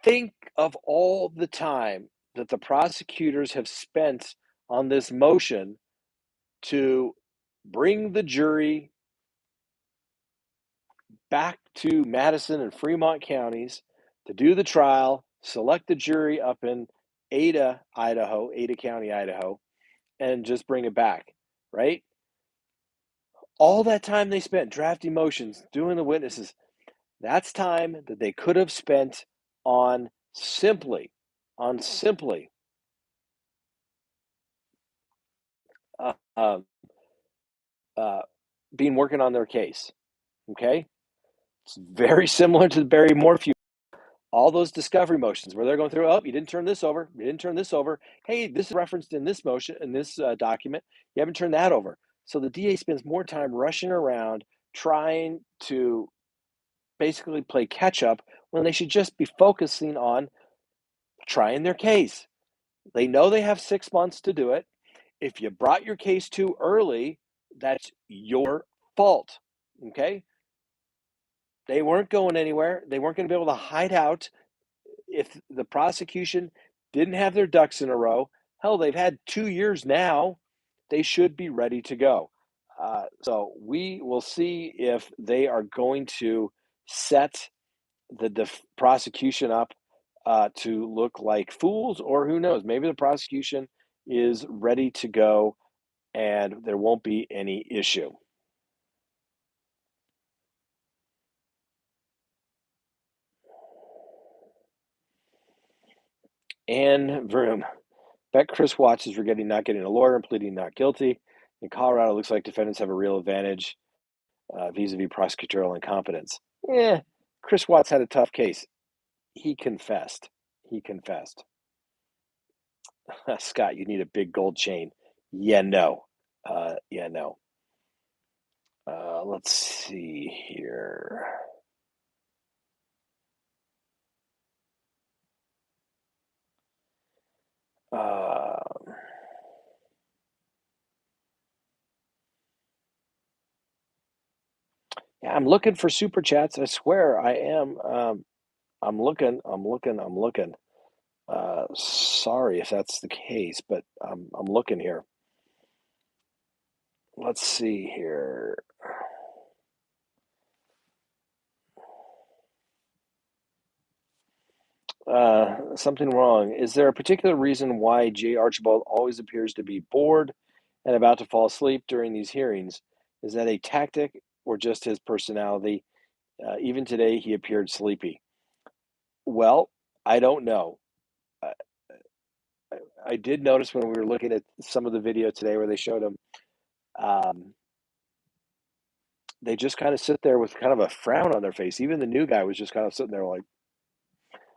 think of all the time that the prosecutors have spent on this motion to bring the jury back to Madison and Fremont counties to do the trial, select the jury up in Ada, Idaho, Ada County, Idaho, and just bring it back, right? All that time they spent drafting motions, doing the witnesses, that's time that they could have spent on simply uh, uh, uh, being working on their case. Okay, it's very similar to the Barry Morphew. All those discovery motions where they're going through. Oh, you didn't turn this over. You didn't turn this over. Hey, this is referenced in this motion in this document. You haven't turned that over. So the DA spends more time rushing around trying to basically play catch up when they should just be focusing on trying their case. They know they have 6 months to do it. If you brought your case too early, that's your fault. Okay? They weren't going anywhere. They weren't going to be able to hide out if the prosecution didn't have their ducks in a row. Hell, they've had 2 years now. They should be ready to go. So we will see if they are going to set the prosecution up to look like fools, or who knows, maybe the prosecution is ready to go and there won't be any issue. And Vroom, bet Chris Watts is regretting not getting a lawyer and pleading not guilty. In Colorado, it looks like defendants have a real advantage vis-a-vis prosecutorial incompetence. Chris Watts had a tough case. He confessed. Scott, you need a big gold chain. Yeah, no. No. Let's see here. Yeah, I'm looking for super chats. I swear I am. I'm looking. Sorry if that's the case, but I'm looking here. Let's see here. Something wrong. Is there a particular reason why J. Archibald always appears to be bored and about to fall asleep during these hearings? Is that a tactic or just his personality? Even today, he appeared sleepy. Well, I don't know. I, I did notice when we were looking at some of the video today where they showed him, um, they just kind of sit there with kind of a frown on their face. Even the new guy was just kind of sitting there like,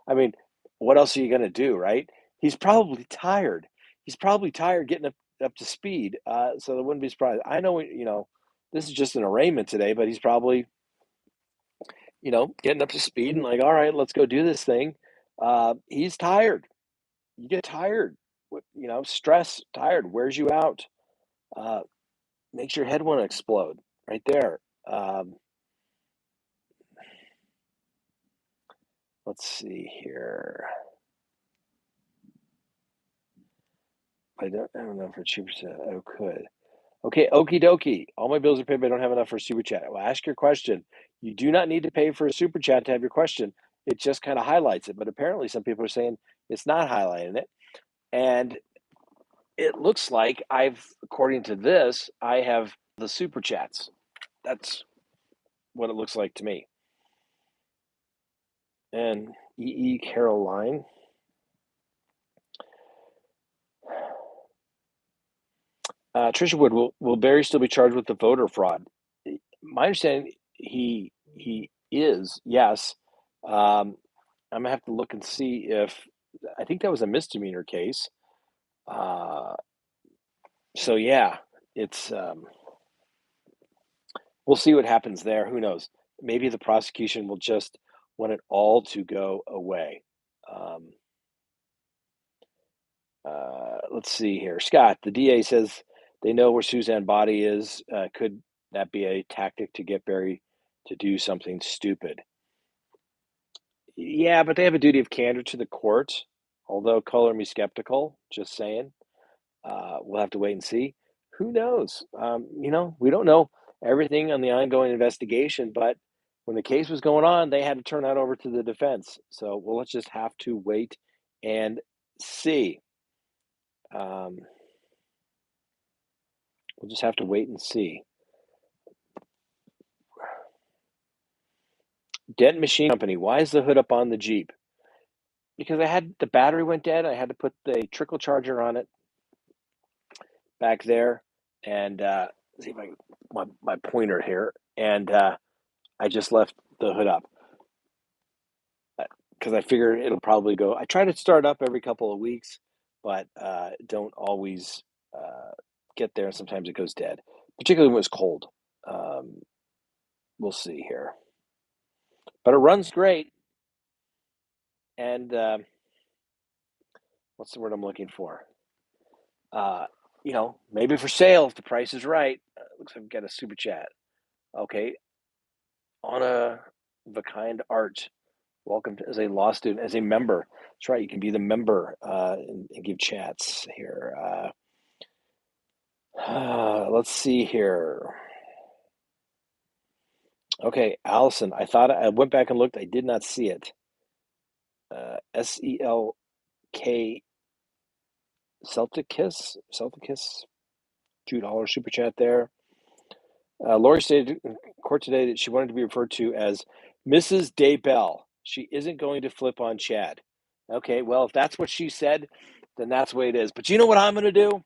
I mean, what else are you going to do, right? He's probably tired. He's probably tired getting up to speed. So I wouldn't be surprised. I know, this is just an arraignment today, but he's probably, getting up to speed and like, all right, let's go do this thing. He's tired. You get tired, stress, tired, wears you out. Makes your head want to explode right there. Let's see here. I don't know for super chat. Oh, could. Okay, okie dokie. All my bills are paid, but I don't have enough for a super chat. Well, ask your question. You do not need to pay for a super chat to have your question. It just kind of highlights it. But apparently, some people are saying it's not highlighting it. And it looks like according to this, I have the super chats. That's what it looks like to me. And Caroline. Trisha Wood, will Barry still be charged with the voter fraud? My understanding, he is, yes. I'm gonna have to look and see if I think that was a misdemeanor case. So yeah, it's we'll see what happens there. Who knows? Maybe the prosecution will just want it all to go away. Um, let's see here. Scott, the DA says they know where Suzanne body is. Could that be a tactic to get Barry to do something stupid? Yeah, but they have a duty of candor to the court, although color me skeptical, just saying. We'll have to wait and see. Who knows? We don't know everything on the ongoing investigation, but when the case was going on, they had to turn that over to the defense. So, well, let's just have to wait and see. Um, we'll just have to wait and see. Dent Machine Company, why is the hood up on the Jeep? Because the battery went dead. I had to put the trickle charger on it back there, and see if I my pointer here, and I just left the hood up because I figure it'll probably go. I try to start up every couple of weeks, but don't always get there. And sometimes it goes dead, particularly when it's cold. Um, we'll see here, but it runs great. And what's the word I'm looking for? Uh, maybe for sale if the price is right. Looks like we've got a super chat. Okay, on the kind art. Welcome as a law student, as a member. That's right. You can be the member and give chats here. Let's see here. Okay, Allison. I went back and looked. I did not see it. SELK Celtic Kiss. $2 super chat there. Lori stated in court today that she wanted to be referred to as Mrs. Daybell. She isn't going to flip on Chad. Okay, well, if that's what she said, then that's the way it is. But you know what I'm going to do?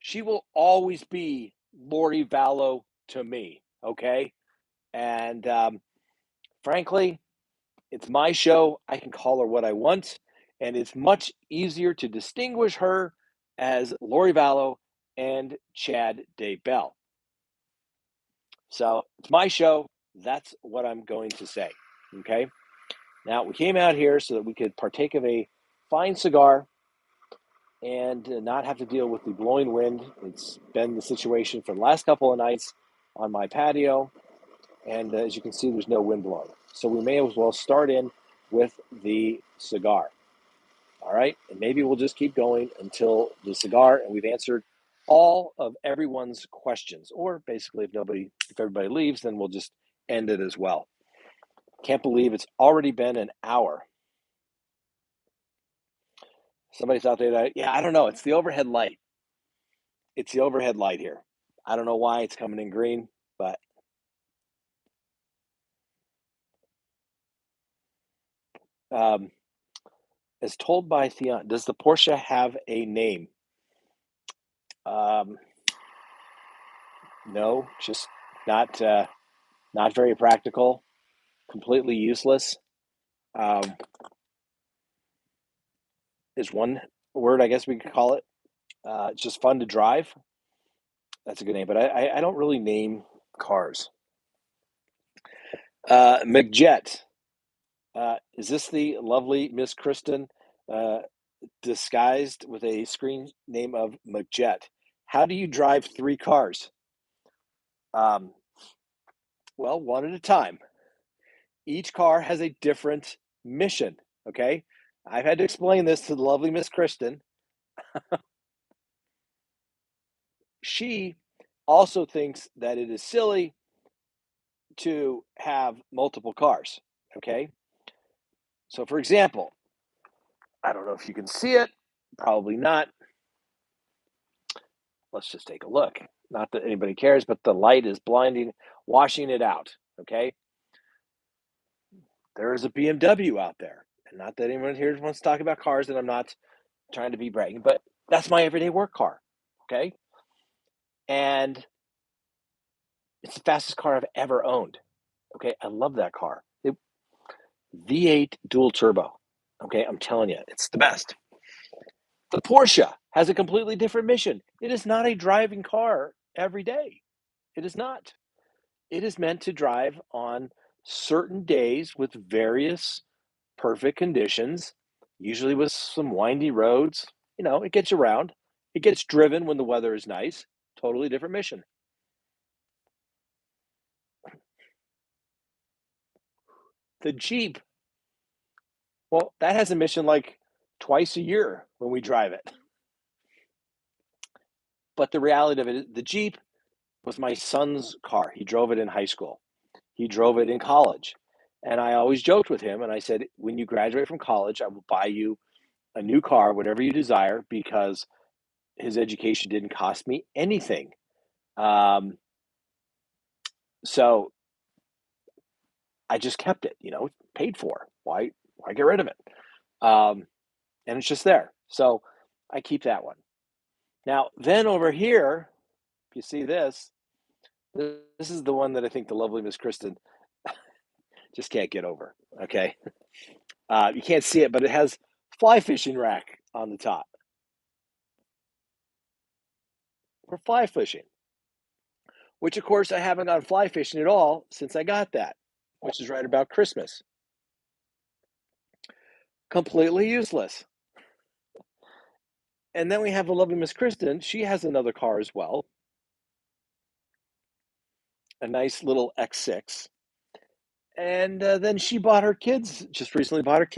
She will always be Lori Vallow to me, okay? And frankly, it's my show. I can call her what I want, and it's much easier to distinguish her as Lori Vallow and Chad Daybell. So it's my show. That's what I'm going to say. Okay. Now, we came out here so that we could partake of a fine cigar and not have to deal with the blowing wind. It's been the situation for the last couple of nights on my patio. And as you can see, there's no wind blowing. So we may as well start in with the cigar. All right. And maybe we'll just keep going until the cigar and we've answered all of everyone's questions. Or basically, if everybody leaves, then we'll just end it as well. Can't believe it's already been an hour. Somebody's out there that, yeah, I don't know. It's the overhead light. It's the overhead light here. I don't know why it's coming in green, but as told by Theon, does the Porsche have a name? No, just not very practical, completely useless. Is one word I guess we could call it. It's just fun to drive. That's a good name, but I don't really name cars. McJet. Is this the lovely Miss Kristen disguised with a screen name of McJet? How do you drive 3 cars? Well, one at a time. Each car has a different mission, okay? I've had to explain this to the lovely Miss Kristen. She also thinks that it is silly to have multiple cars, okay? So, for example, I don't know if you can see it, probably not. Let's just take a look. Not that anybody cares, but the light is blinding, washing it out, okay? There is a BMW out there. And not that anyone here wants to talk about cars, and I'm not trying to be bragging, but that's my everyday work car, okay? And it's the fastest car I've ever owned, okay? I love that car. V8 dual turbo, Okay, I'm telling you, it's the best. The Porsche has a completely different mission. It is not a driving car every day. It is not. It is meant to drive on certain days with various perfect conditions, usually with some windy roads. It gets you around. It gets driven when the weather is nice. Totally different mission. The Jeep, well, that has a mission like twice a year when we drive it. But the reality of it is the Jeep was my son's car. He drove it in high school. He drove it in college. And I always joked with him and I said, when you graduate from college, I will buy you a new car, whatever you desire, because his education didn't cost me anything. Um, so I just kept it, paid for. Why get rid of it? Um, and it's just there. So I keep that one. Now, then over here, if you see this is the one that I think the lovely Miss Kristen just can't get over. Okay. You can't see it, but it has fly fishing rack on the top for fly fishing, which of course I haven't gone fly fishing at all since I got that, which is right about Christmas. Completely useless. And then we have the lovely Miss Kristen. She has another car as well, a nice little X6. And then she bought her kids, just recently bought her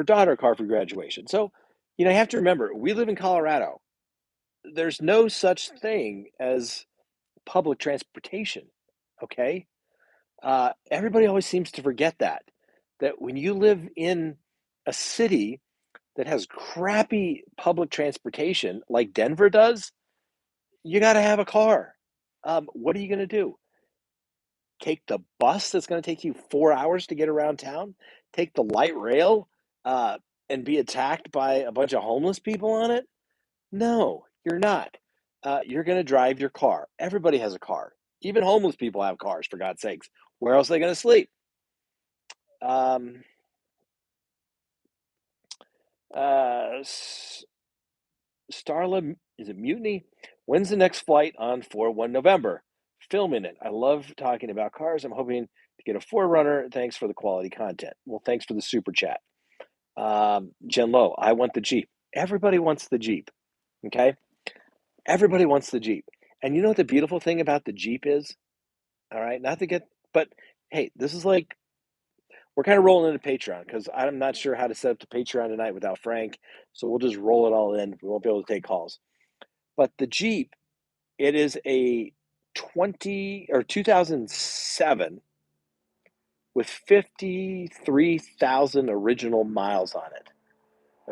daughter a car for graduation. So, you have to remember, we live in Colorado. There's no such thing as public transportation. Okay. Everybody always seems to forget that when you live in a city that has crappy public transportation like Denver does, you got to have a car. What are you going to do? Take the bus that's going to take you 4 hours to get around town? Take the light rail uh, and be attacked by a bunch of homeless people on it? No, you're not. You're going to drive your car. Everybody has a car. Even homeless people have cars, for God's sakes. Where else are they going to sleep? Um, uh, Starla, is it Mutiny? When's the next flight on 4/1 November? Filming it. I love talking about cars. I'm hoping to get a Forerunner. Thanks for the quality content. Well, thanks for the super chat. Jen Lowe, I want the Jeep. Everybody wants the Jeep. Okay? Everybody wants the Jeep. And you know what the beautiful thing about the Jeep is? All right, not to get, but hey, this is like we're kind of rolling into Patreon because I'm not sure how to set up the Patreon tonight without Frank. So we'll just roll it all in. We won't be able to take calls. But the Jeep, it is a 2007 with 53,000 original miles on it.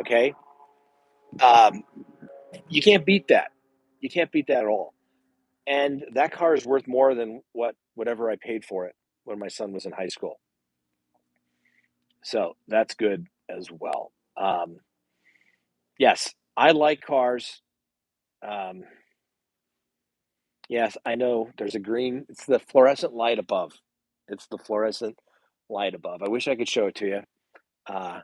Okay, um, you can't beat that. You can't beat that at all. And that car is worth more than whatever I paid for it when my son was in high school. So that's good as well. Yes, I like cars. Um, yes, I know there's a green, it's the fluorescent light above. It's the fluorescent light above. I wish I could show it to you. Uh,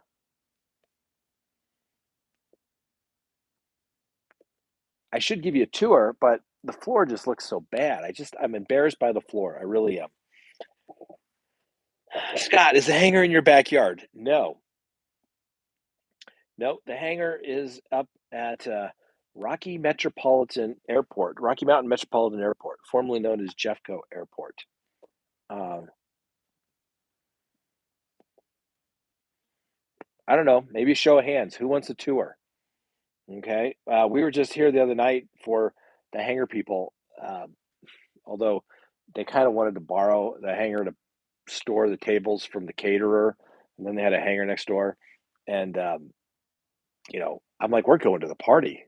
I should give you a tour, but the floor just looks so bad. I'm embarrassed by the floor. I really am. Scott, is the hangar in your backyard? No. No, the hangar is up at Rocky Mountain Metropolitan Airport, formerly known as Jeffco Airport. Um, I don't know, maybe show of hands. Who wants a tour? Okay. We were just here the other night for the hangar people, although they kind of wanted to borrow the hangar to store the tables from the caterer, and then they had a hangar next door. And, I'm like, we're going to the party.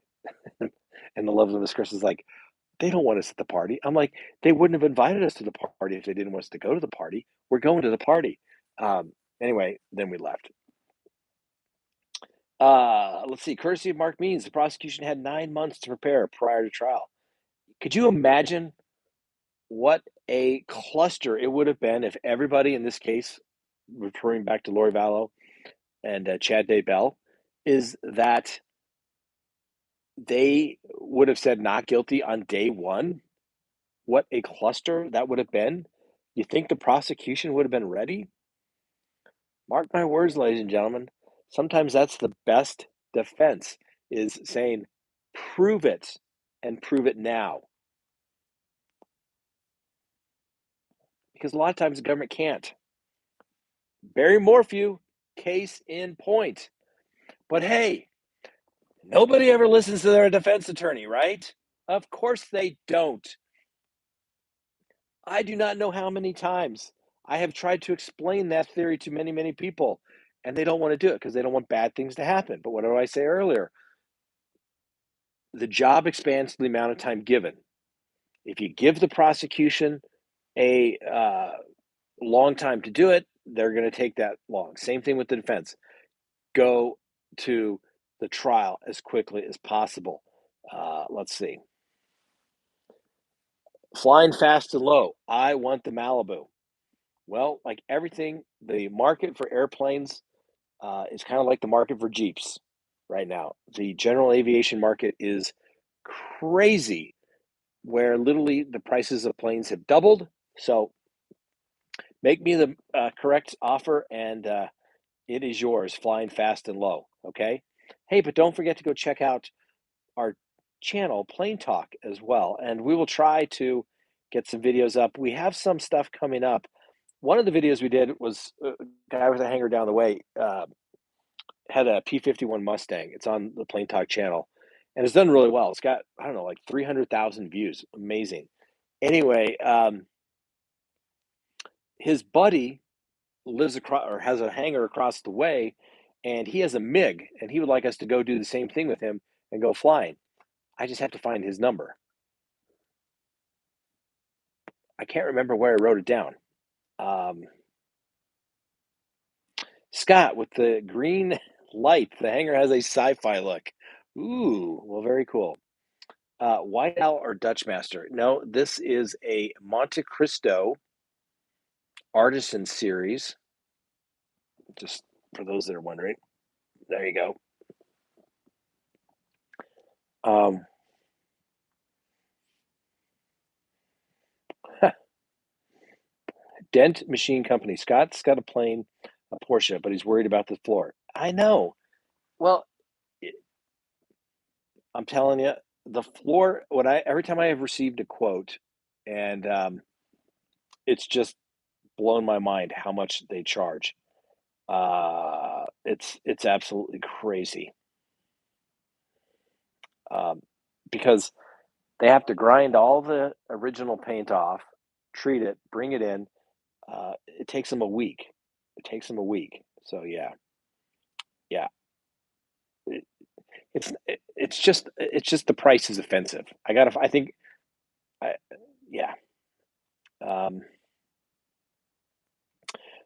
And the lovely Miss Chris is like, they don't want us at the party. I'm like, they wouldn't have invited us to the party if they didn't want us to go to the party. We're going to the party. Anyway, then we left. Let's see. Courtesy of Mark Means, the prosecution had 9 months to prepare prior to trial. Could you imagine what a cluster it would have been if everybody in this case, referring back to Lori Vallow, and Chad Daybell is that they would have said not guilty on day one. What a cluster that would have been. You think the prosecution would have been ready? Mark my words, ladies and gentlemen. Sometimes that's the best defense is saying, prove it and prove it now. Because a lot of times the government can't. Barry Morphew, case in point. But hey, nobody ever listens to their defense attorney, right? Of course they don't. I do not know how many times I have tried to explain that theory to many, many people, and they don't want to do it because they don't want bad things to happen. But what did I say earlier? The job expands the amount of time given. If you give the prosecution a long time to do it, they're going to take that long. Same thing with the defense. Go to the trial as quickly as possible. Let's see. Flying fast and low. I want the Malibu. Well, like everything, the market for airplanes is kind of like the market for Jeeps right now. The general aviation market is crazy, where literally the prices of planes have doubled. So make me the correct offer, and it is yours, flying fast and low. Okay. Hey, but don't forget to go check out our channel, Plane Talk, as well. And we will try to get some videos up. We have some stuff coming up. One of the videos we did was a guy with a hangar down the way had a P-51 Mustang. It's on the Plane Talk channel, and it's done really well. It's got, I don't know, like 300,000 views. Amazing. Anyway, his buddy lives across or has a hangar across the way, and he has a MiG, and he would like us to go do the same thing with him and go flying. I just have to find his number. I can't remember where I wrote it down. Scott with the green light. The hangar has a sci-fi look. Ooh, well, very cool. White Owl or Dutch Master? No, this is a Monte Cristo Artisan series. Just for those that are wondering. There you go. Dent Machine Company. Scott's got a plane, a Porsche, but he's worried about the floor. I know. Well, I'm telling you, the floor. Every time I have received a quote, and it's just blown my mind how much they charge. It's absolutely crazy. Because they have to grind all the original paint off, treat it, bring it in. It takes them a week. It takes them a week. So yeah. It, it's just the price is offensive. I think, I, yeah. Um,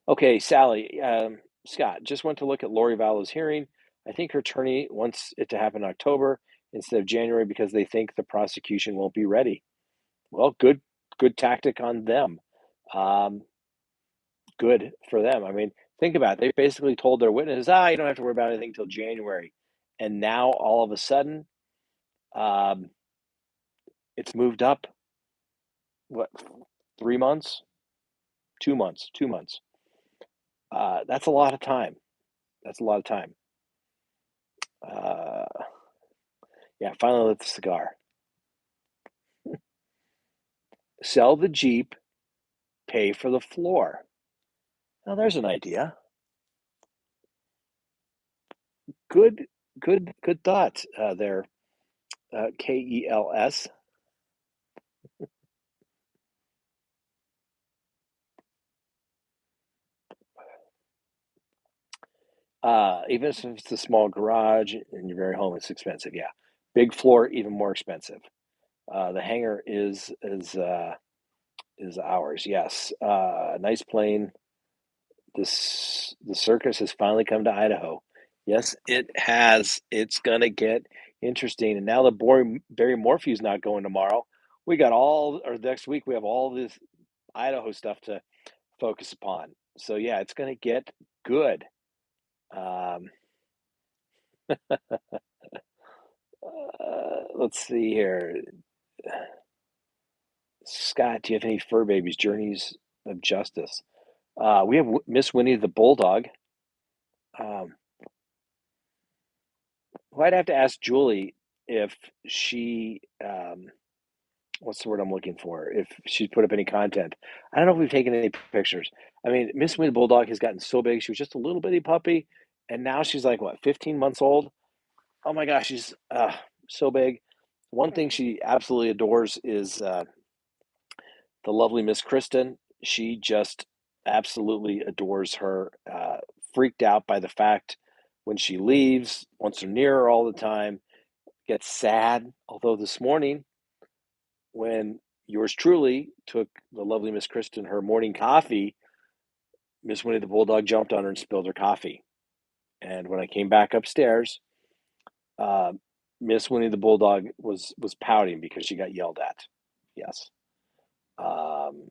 okay, Sally. Scott just went to look at Lori Vallow's hearing. I think her attorney wants it to happen in October instead of January because they think the prosecution won't be ready. Well, good tactic on them. Um, Good for them. I mean, think about it. They basically told their witnesses, you don't have to worry about anything until January. And now all of a sudden, um, it's moved up, what, 3 months? 2 months, 2 months. That's a lot of time. That's a lot of time. Uh, yeah, finally lit the cigar. Sell the Jeep, pay for the floor. Now there's an idea. Good thought there, KELS. Even if it's a small garage in your very home, it's expensive. Yeah, big floor, even more expensive. The hangar is ours. Yes, nice plane. The circus has finally come to Idaho. Yes, it has. It's gonna get interesting. And now the Barry Morphew's not going tomorrow. We got or next week we have all this Idaho stuff to focus upon. So yeah, it's gonna get good. Um, let's see here. Scott, do you have any fur babies? Journeys of Justice. We have Miss Winnie the Bulldog. Um, well, I'd have to ask Julie if she, what's the word I'm looking for? If she's put up any content. I don't know if we've taken any pictures. I mean, Miss Winnie the Bulldog has gotten so big. She was just a little bitty puppy, and now she's like, what, 15 months old? Oh my gosh, she's so big. One thing she absolutely adores is the lovely Miss Kristen. She just absolutely adores her. Freaked out by the fact when she leaves, wants her near her all the time, gets sad. Although this morning, when yours truly took the lovely Miss Kristen her morning coffee, Miss Winnie the Bulldog jumped on her and spilled her coffee. And when I came back upstairs, uh, Miss Winnie the Bulldog was pouting because she got yelled at. Yes. Um,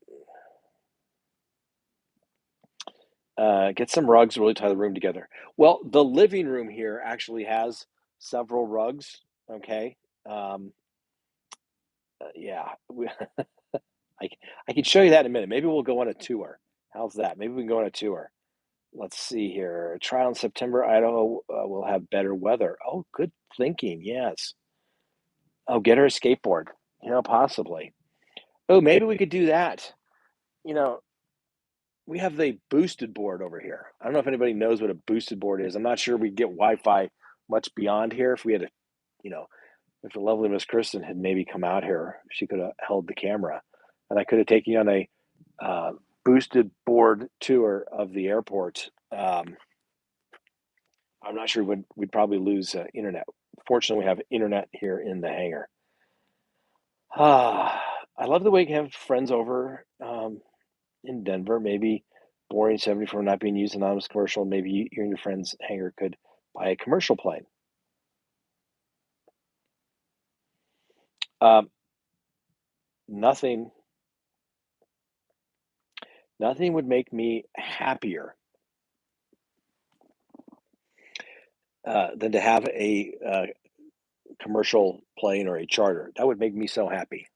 get some rugs, really tie the room together. Well, the living room here actually has several rugs. Okay. Um, yeah, I, I can show you that in a minute. Maybe we'll go on a tour. How's that? Maybe we can go on a tour. Let's see here. Trial in September, Idaho will have better weather. Oh, good thinking. Yes. Oh, get her a skateboard. Possibly. Oh, maybe we could do that. You know, we have the boosted board over here. I don't know if anybody knows what a boosted board is. I'm not sure we'd get Wi-Fi much beyond here if we had you know, if the lovely Miss Kristen had maybe come out here, she could have held the camera, and I could have taken you on a uh, boosted board tour of the airport. I'm not sure we'd probably lose internet. Fortunately, we have internet here in the hangar. I love the way you can have friends over in Denver. Maybe boring 74 not being used anonymous commercial. Maybe you and your friend's hangar could buy a commercial plane. Um, nothing, nothing would make me happier than to have a commercial plane or a charter. That would make me so happy.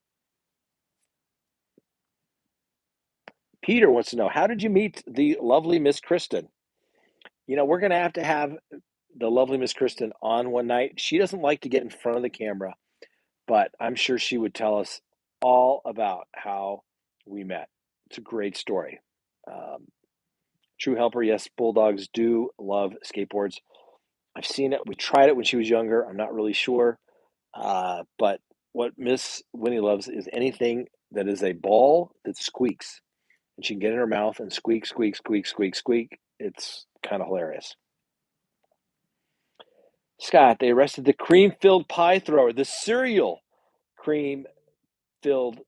Peter wants to know, how did you meet the lovely Miss Kristen? We're going to have the lovely Miss Kristen on one night. She doesn't like to get in front of the camera, but I'm sure she would tell us all about how we met. It's a great story. Um, True helper, yes, bulldogs do love skateboards. I've seen it. We tried it when she was younger. I'm not really sure. But what Miss Winnie loves is anything that is a ball that squeaks. And she can get it in her mouth and squeak, squeak, squeak, squeak, squeak. It's kind of hilarious. Scott, they arrested the cream filled pie thrower, the cereal cream filled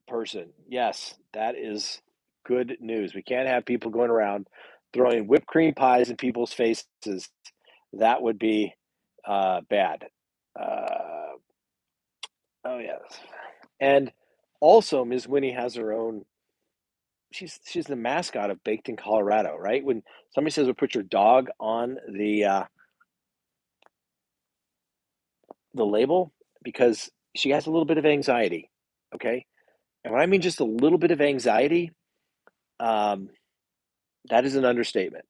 person. Yes, that is good news. We can't have people going around throwing whipped cream pies in people's faces. That would be bad. Uh, oh, yes. And also, Ms. Winnie has her own. She's the mascot of Baked in Colorado, right? When somebody says, "Well, put your dog on the label," because she has a little bit of anxiety. Okay, and when I mean just a little bit of anxiety, um, that is an understatement.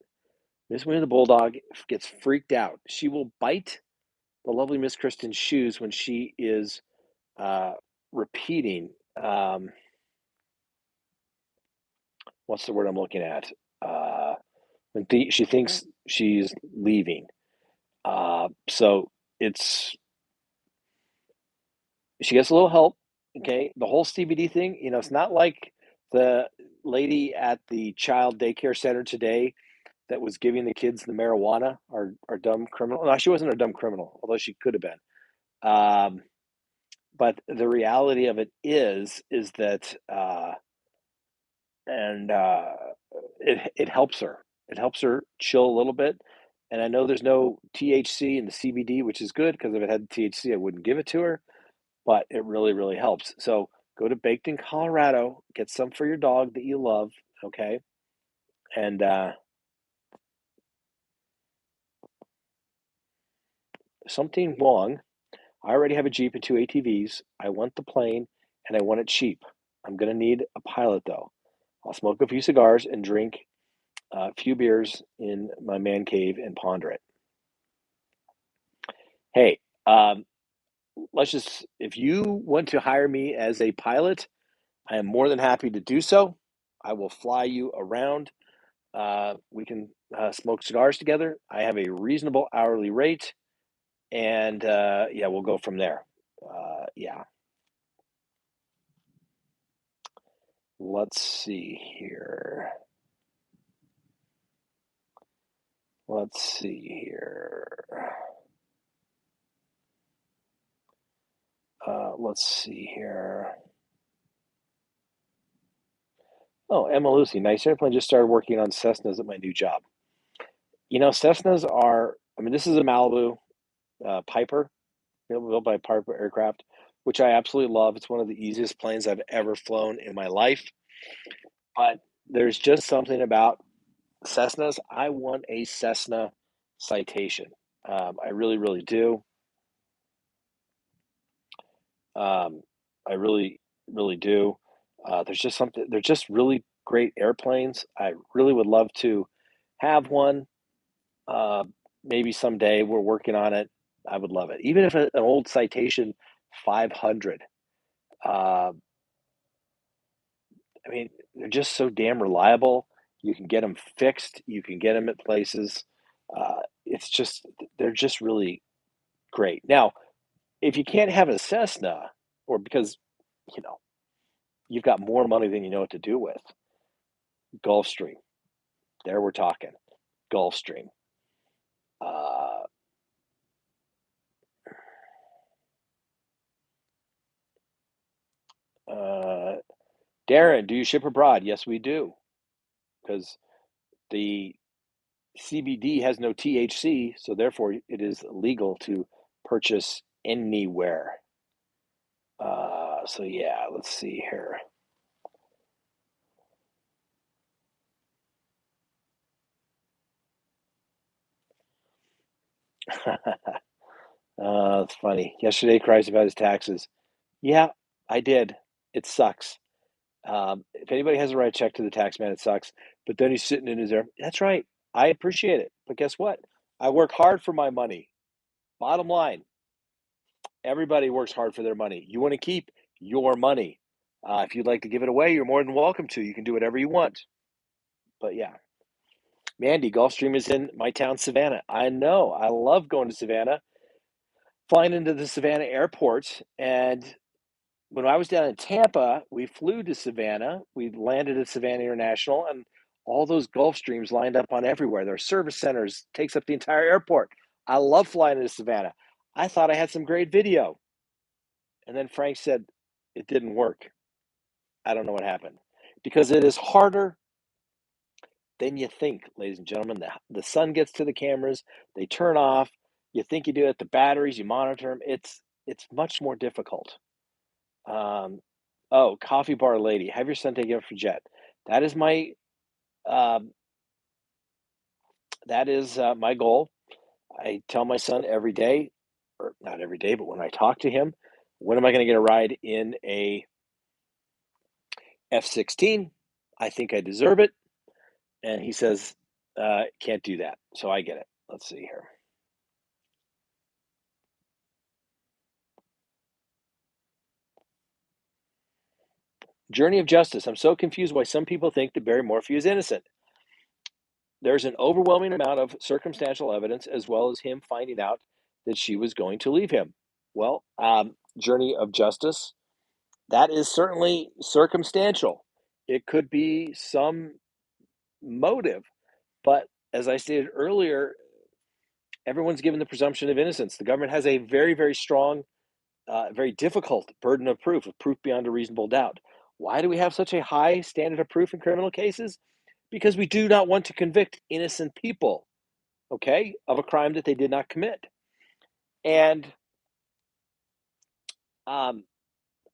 Miss Winnie the Bulldog gets freaked out. She will bite the lovely Miss Kristen's shoes when she is uh, repeating. What's the word I'm looking at? Uh, she thinks she's leaving. So it's she gets a little help. Okay, the whole CBD thing. It's not like the lady at the child daycare center today that was giving the kids the marijuana. Our dumb criminal. No, she wasn't a dumb criminal, although she could have been. Um, but the reality of it is that and it helps her. It helps her chill a little bit. And I know there's no THC in the CBD, which is good because if it had THC, I wouldn't give it to her. But it really, really helps. So go to Baked in Colorado, get some for your dog that you love, okay? And something wrong. I already have a Jeep and two ATVs. I want the plane and I want it cheap. I'm going to need a pilot though. I'll smoke a few cigars and drink a few beers in my man cave and ponder it. Hey, if you want to hire me as a pilot, I am more than happy to do so. I will fly you around. We can smoke cigars together. I have a reasonable hourly rate, and yeah, we'll go from there. Yeah. Let's see here. Let's see here. Let's see here. Oh, Emma Lucy, nice airplane. Just started working on Cessnas at my new job. Cessnas are, I mean, this is a Malibu Piper, built by Piper Aircraft, which I absolutely love. It's one of the easiest planes I've ever flown in my life. But there's just something about Cessnas. I want a Cessna citation. I really, really do. I really, really do. There's just something, they're just really great airplanes. I really would love to have one. Uh, Maybe someday we're working on it. I would love it. Even if an old Citation 500. Uh, I mean, they're just so damn reliable. You can get them fixed. You can get them at places. It's just, they're just really great. Now, if you can't have a Cessna, or because, you know, you've got more money than you know what to do with, Gulfstream. There we're talking. Gulfstream. Uh, uh, Darren, do you ship abroad? Yes, we do. Because the CBD has no THC, so therefore it is legal to purchase anywhere. So yeah, let's see here. It's funny. Yesterday, cries about his taxes. Yeah, I did. It sucks. If anybody has a right check to the tax man, it sucks. But then he's sitting in his air. That's right. I appreciate it. But guess what? I work hard for my money. Bottom line, everybody works hard for their money. You want to keep your money. If you'd like to give it away, you're more than welcome to. You can do whatever you want. But yeah, Mandy, Gulfstream is in my town, Savannah. I know. I love going to Savannah, flying into the Savannah airport. And when I was down in Tampa, we flew to Savannah. We landed at Savannah International, and all those Gulfstreams lined up on everywhere. Their service centers takes up the entire airport. I love flying into Savannah. I thought I had some great video. And then Frank said it didn't work. I don't know what happened. Because it is harder than you think, ladies and gentlemen. The sun gets to the cameras, they turn off. You think you do it, the batteries, you monitor them. It's much more difficult. Um, oh, coffee bar lady, have your son take it for jet. That is my um, my goal. I tell my son every day, or not every day, but when I talk to him, when am I going to get a ride in a F-16? I think I deserve it. And he says, can't do that. So I get it. Let's see here. Journey of Justice. I'm so confused why some people think that Barry Morphew is innocent. There's an overwhelming amount of circumstantial evidence, as well as him finding out that she was going to leave him. Well, Journey of Justice, that is certainly circumstantial. It could be some motive, but as I stated earlier, everyone's given the presumption of innocence. The government has a very, very strong, very difficult burden of proof beyond a reasonable doubt. Why do we have such a high standard of proof in criminal cases? Because we do not want to convict innocent people, okay, of a crime that they did not commit. And I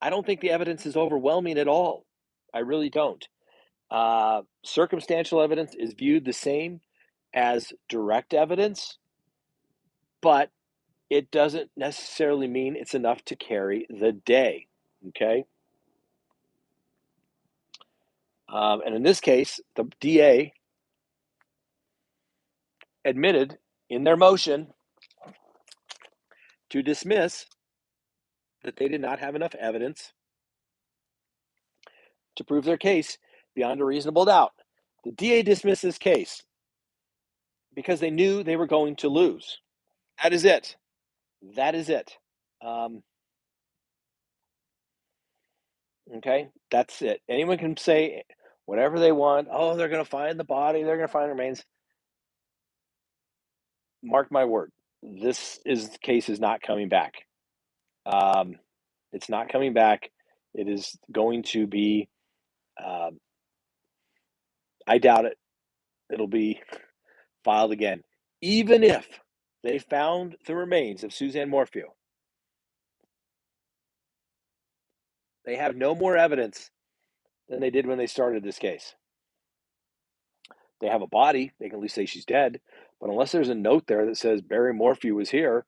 don't think the evidence is overwhelming at all. I really don't. Circumstantial evidence is viewed the same as direct evidence, but it doesn't necessarily mean it's enough to carry the day. Okay. And in this case, the DA admitted in their motion to dismiss that they did not have enough evidence to prove their case beyond a reasonable doubt. The DA dismissed this case because they knew they were going to lose. That is it. That is it. Um, okay, that's it. Anyone can say whatever they want. Oh, they're going to find the body. They're going to find the remains. Mark my word. This case is not coming back. Um, it's not coming back. It is going to be. Uh, I doubt it. It'll be filed again, even if they found the remains of Suzanne Morphew. They have no more evidence than they did when they started this case. They have a body, they can at least say she's dead, but unless there's a note there that says Barry Morphew was here,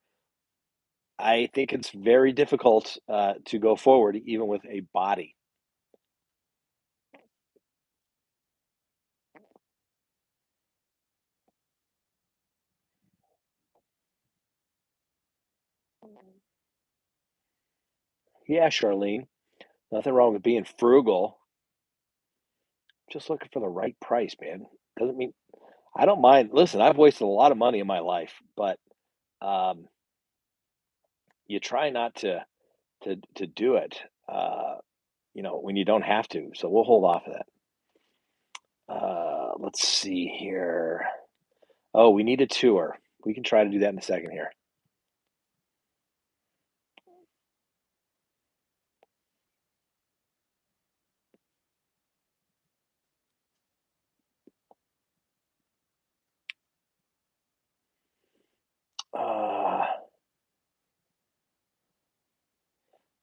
I think it's very difficult to go forward even with a body. Yeah, Charlene, nothing wrong with being frugal. Just looking for the right price, man. Doesn't mean I don't mind. Listen, I've wasted a lot of money in my life, but um, you try not to do it. When you don't have to. So we'll hold off of that. Let's see here. Oh, we need a tour. We can try to do that in a second here. Uh,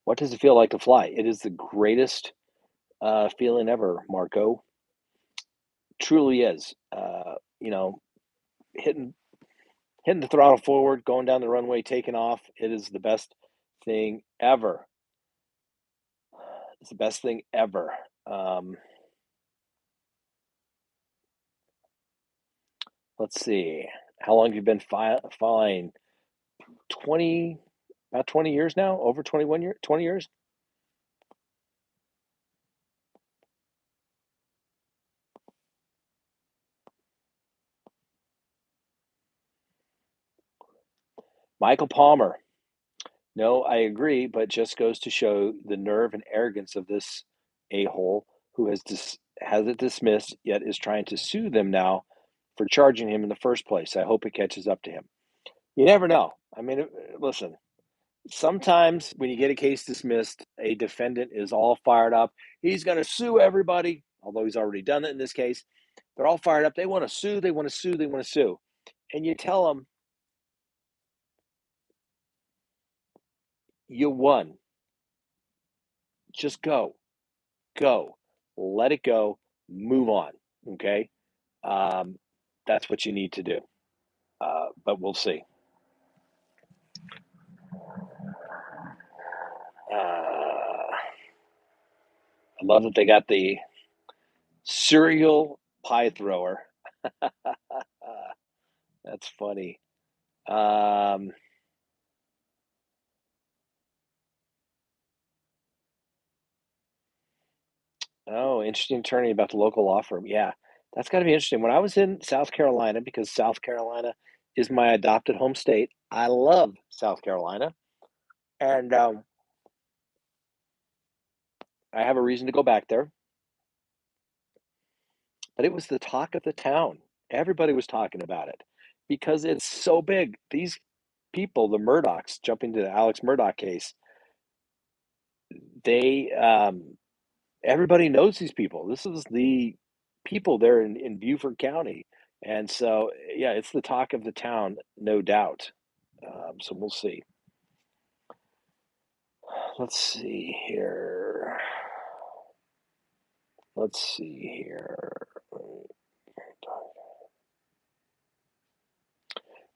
what does it feel like to fly? It is the greatest feeling ever, Marco. Truly is. Hitting hitting the throttle forward, going down the runway, taking off. It is the best thing ever. It's the best thing ever. Um, let's see. How long have you been flying? 20, about 20 years now? Over 21 years? 20 years? Michael Palmer. No, I agree, but just goes to show the nerve and arrogance of this a-hole who has it dismissed, yet is trying to sue them now for charging him in the first place. I hope it catches up to him. You never know. I mean, listen, sometimes when you get a case dismissed, a defendant is all fired up. He's going to sue everybody, although he's already done it in this case. They're all fired up. They want to sue, they want to sue, they want to sue. And you tell them, you won. Just go, let it go, move on. Okay. Um, that's what you need to do. But we'll see. I love that they got the cereal pie thrower. That's funny. Um, oh, interesting attorney about the local law firm. Yeah, that's got to be interesting. When I was in South Carolina, because South Carolina is my adopted home state, I love South Carolina. And I have a reason to go back there. But it was the talk of the town. Everybody was talking about it because it's so big. These people, the Murdochs, jumping to the Alex Murdoch case, they everybody knows these people. This is the people there in Beaufort County, and so yeah, it's the talk of the town, no doubt. So we'll see. Let's see here. Let's see here.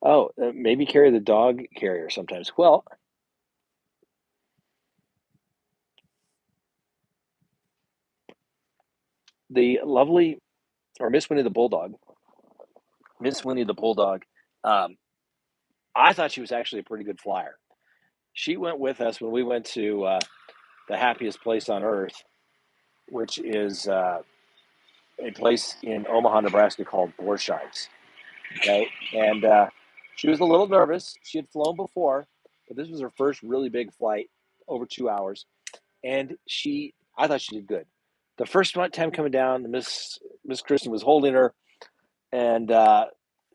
Oh, maybe carry the dog carrier sometimes. Well, the lovely, or Miss Winnie the Bulldog, um, I thought she was actually a pretty good flyer. She went with us when we went to the happiest place on earth, which is a place in Omaha, Nebraska called Borsheim's. Okay, and she was a little nervous. She had flown before, but this was her first really big flight, over 2 hours, and I thought she did good. The first time coming down, Miss Kristen was holding her, and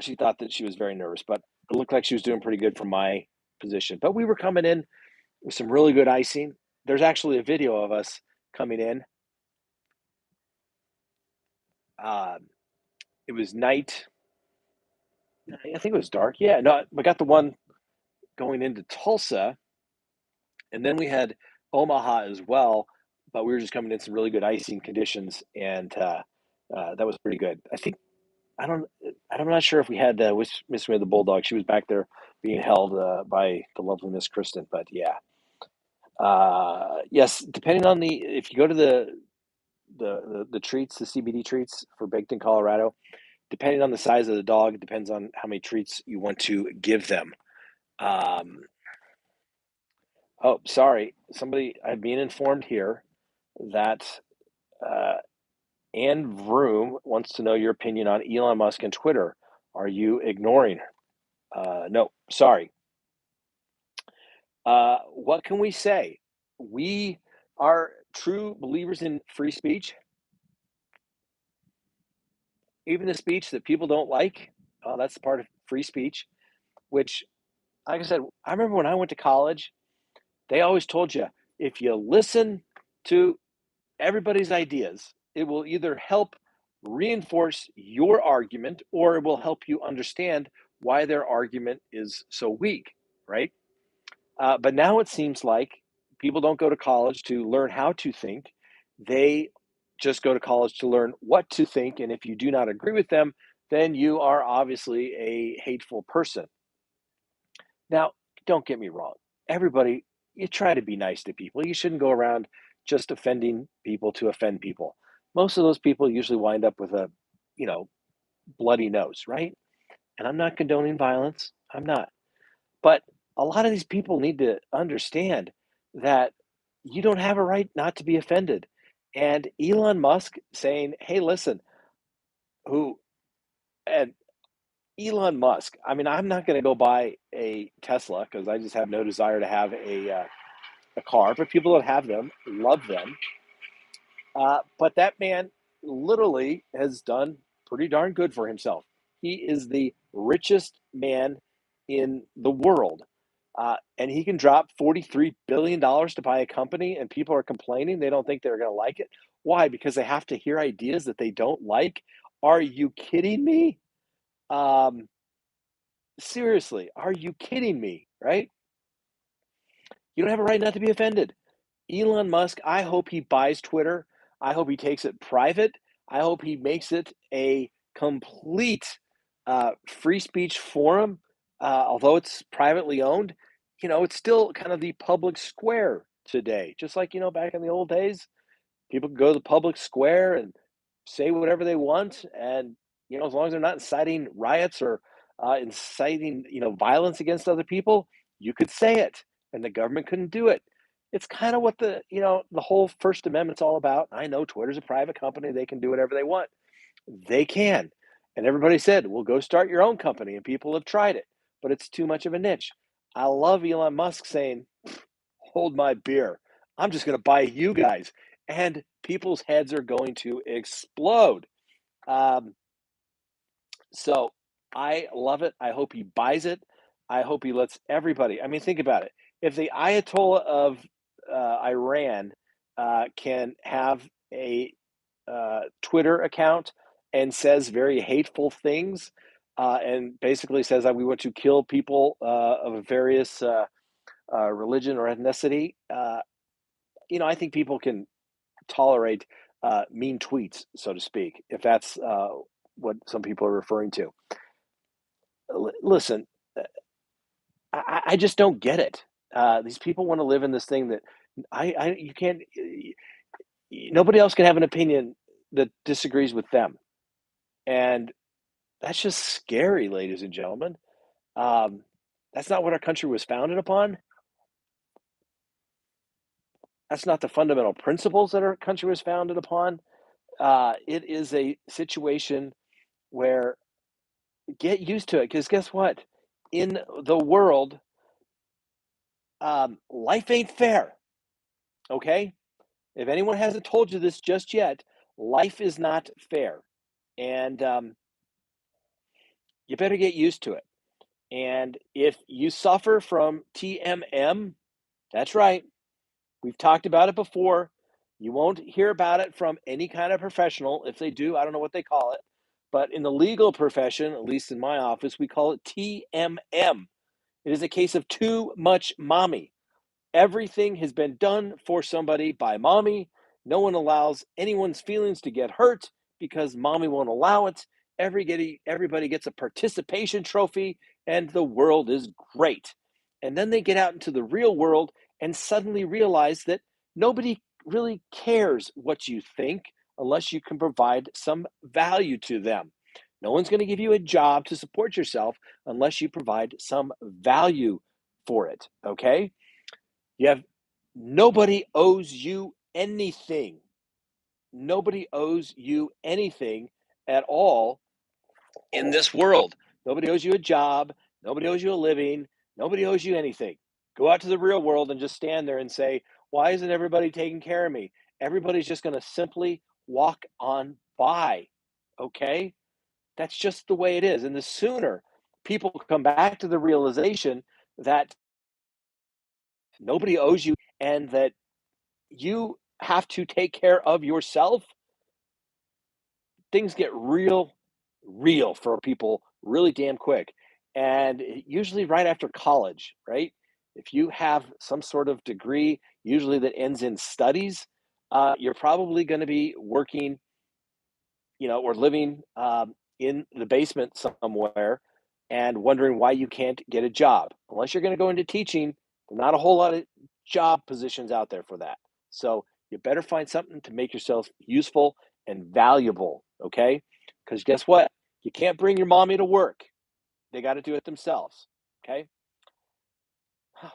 she thought that she was very nervous, but it looked like she was doing pretty good from my position. But we were coming in with some really good icing. There's actually a video of us coming in. Uh, it was night. I think it was dark. Yeah, no, we got the one going into Tulsa, and then we had Omaha as well. But we were just coming in some really good icing conditions, and that was pretty good. I don't. I'm not sure if we had Miss Winnie the Bulldog. She was back there being held by the lovely Miss Kristen. But yeah, yes. Depending on if you go to the treats, the CBD treats for baked in Colorado, depending on the size of the dog, it depends on how many treats you want to give them. Um, oh, sorry. I'm being informed here that uh, Ann Vroom wants to know your opinion on Elon Musk and Twitter. Are you ignoring her? No, sorry. What can we say? We are true believers in free speech, even the speech that people don't like. That's part of free speech, which, like I said, I remember when I went to college, they always told you if you listen to everybody's ideas, it will either help reinforce your argument or it will help you understand why their argument is so weak, right? But now it seems like people don't go to college to learn how to think. They just go to college to learn what to think. And if you do not agree with them, then you are obviously a hateful person. Now, don't get me wrong. Everybody, you try to be nice to people. You shouldn't go around just offending people to offend people. Most of those people usually wind up with a, you know, bloody nose, right? And I'm not condoning violence. I'm not. But a lot of these people need to understand that you don't have a right not to be offended. And Elon Musk saying, "Hey, listen, who and Elon Musk, I mean, I'm not going to go buy a Tesla because I just have no desire to have a car, but people that have them love them. But that man literally has done pretty darn good for himself. He is the richest man in the world. And he can drop $43 billion to buy a company, and people are complaining they don't think they're going to like it. Why? Because they have to hear ideas that they don't like. Are you kidding me? Um, Seriously, are you kidding me? Right? You don't have a right not to be offended. Elon Musk, I hope he buys Twitter. I hope he takes it private. I hope he makes it a complete free speech forum. Although it's privately owned, it's still kind of the public square today. Just like, back in the old days, people could go to the public square and say whatever they want. And, as long as they're not inciting riots or inciting, violence against other people, you could say it and the government couldn't do it. It's kind of what the whole First Amendment's all about. I know Twitter's a private company. They can do whatever they want. They can. And everybody said, well, go start your own company. And people have tried it, but it's too much of a niche. I love Elon Musk saying, hold my beer. I'm just going to buy you guys. And people's heads are going to explode. Um, so I love it. I hope he buys it. I hope he lets everybody. I mean, think about it. If the Ayatollah of Iran can have a Twitter account and says very hateful things and basically says that we want to kill people of various religion or ethnicity, I think people can tolerate mean tweets, so to speak, if that's what some people are referring to. Listen, I just don't get it. These people want to live in this thing that you can't. Nobody else can have an opinion that disagrees with them, and that's just scary, ladies and gentlemen. Um, that's not what our country was founded upon. That's not the fundamental principles that our country was founded upon. It is a situation where get used to it because guess what? In the world, life ain't fair. Okay? If anyone hasn't told you this just yet, life is not fair. And you better get used to it. And if you suffer from TMM, that's right. We've talked about it before. You won't hear about it from any kind of professional. If they do, I don't know what they call it. But in the legal profession, at least in my office, we call it TMM. It is a case of too much mommy. Everything has been done for somebody by mommy. No one allows anyone's feelings to get hurt because mommy won't allow it. Everybody gets a participation trophy, and the world is great. And then they get out into the real world and suddenly realize that nobody really cares what you think unless you can provide some value to them. No one's going to give you a job to support yourself unless you provide some value for it. Okay? You have nobody owes you anything. Nobody owes you anything at all in this world. Nobody owes you a job. Nobody owes you a living. Nobody owes you anything. Go out to the real world and just stand there and say, why isn't everybody taking care of me? Everybody's just going to simply walk on by. Okay? That's just the way it is. And the sooner people come back to the realization that nobody owes you and that you have to take care of yourself, things get real for people really damn quick. And usually right after college, right? If you have some sort of degree, usually that ends in studies, you're probably going to be working, or living in the basement somewhere and wondering why you can't get a job. Unless you're going to go into teaching, not a whole lot of job positions out there for that. So you better find something to make yourself useful and valuable, okay? Because guess what? You can't bring your mommy to work. They got to do it themselves, okay?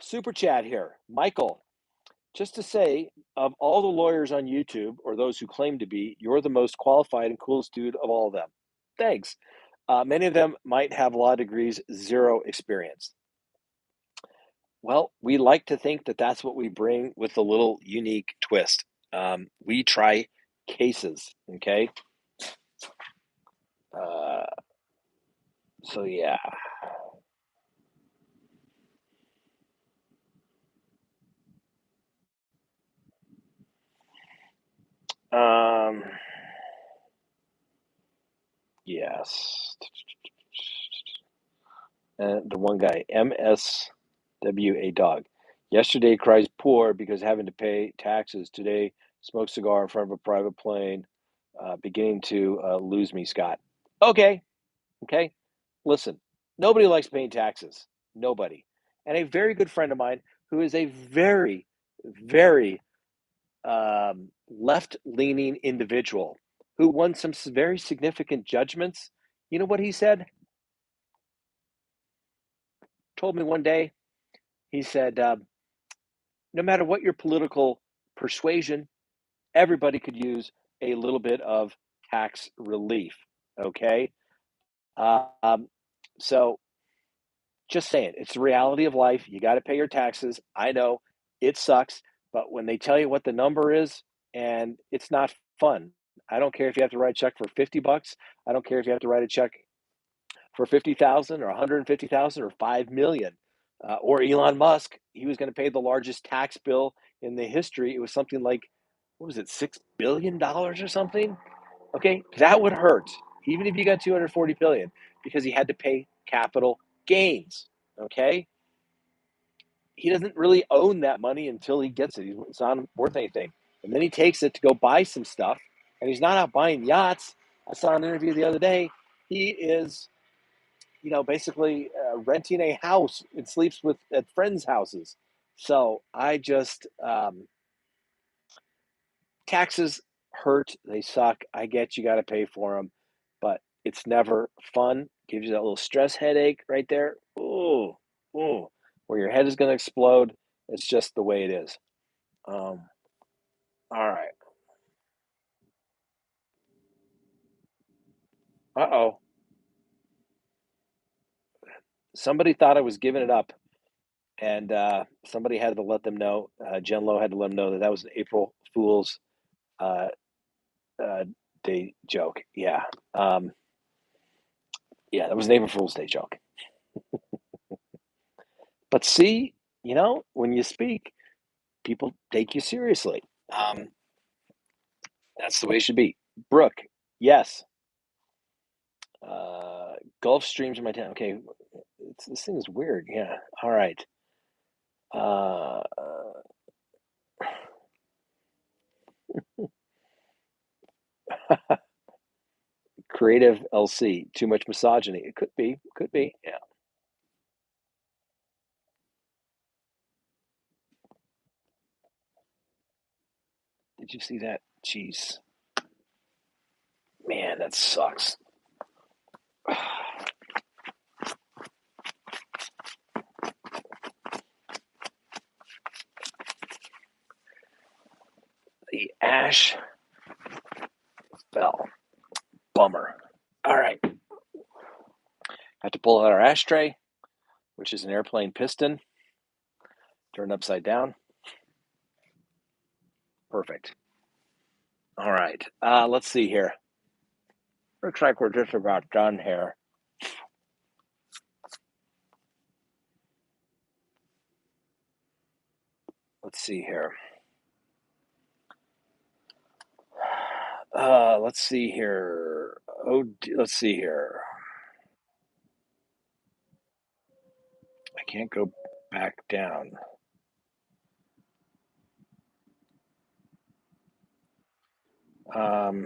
Super chat here. Michael, just to say, of all the lawyers on YouTube, or those who claim to be, you're the most qualified and coolest dude of all of them. Thanks. Many of them might have law degrees, zero experience. Well, we like to think that that's what we bring with a little unique twist. We try cases, okay? Uh, so, yeah. Um, yes. The one guy, MSWA Dog. Yesterday cries poor because having to pay taxes. Today smokes cigar in front of a private plane. Beginning to lose me, Scott. Okay, okay. Listen, nobody likes paying taxes. Nobody. And a very good friend of mine who is a very, very left-leaning individual who won some very significant judgments. You know what he said? Told me one day. He said, no matter what your political persuasion, everybody could use a little bit of tax relief. Okay. Um, so just saying, it's the reality of life. You got to pay your taxes. I know it sucks, but when they tell you what the number is, and it's not fun. I don't care if you have to write a check for $50. I don't care if you have to write a check for 50,000 or 150,000 or 5 million. Or Elon Musk, he was going to pay the largest tax bill in the history. It was something like, what was it, $6 billion or something? Okay, that would hurt, even if you got 240 billion, because he had to pay capital gains. Okay, he doesn't really own that money until he gets it. It's not worth anything, and then he takes it to go buy some stuff, and he's not out buying yachts. I saw an interview the other day. He is basically renting a house and sleeps at friends' houses. So I just taxes hurt. They suck. I get you got to pay for them, but it's never fun. Gives you that little stress headache right there. Ooh, ooh, where your head is going to explode. It's just the way it is. All right. Uh-oh. Somebody thought I was giving it up, and somebody had to let them know. Jen Lowe had to let them know that that was an April Fool's uh, uh, Day joke. Yeah. Um, yeah, that was an April Fool's Day joke. But see, when you speak, people take you seriously. Um, that's the way it should be. Brooke, yes. Uh, Gulf streams in my town. Okay, this thing is weird. Yeah. All right. Uh, Creative LC. Too much misogyny. It could be. Could be. Yeah. Did you see that? Jeez. Man, that sucks. The ash fell. Bummer. All right. Have to pull out our ashtray, which is an airplane piston. Turn upside down. Perfect. All right. Let's see here. Looks like we're just about done here. Let's see here. Let's see here. Let's see here. I can't go back down. I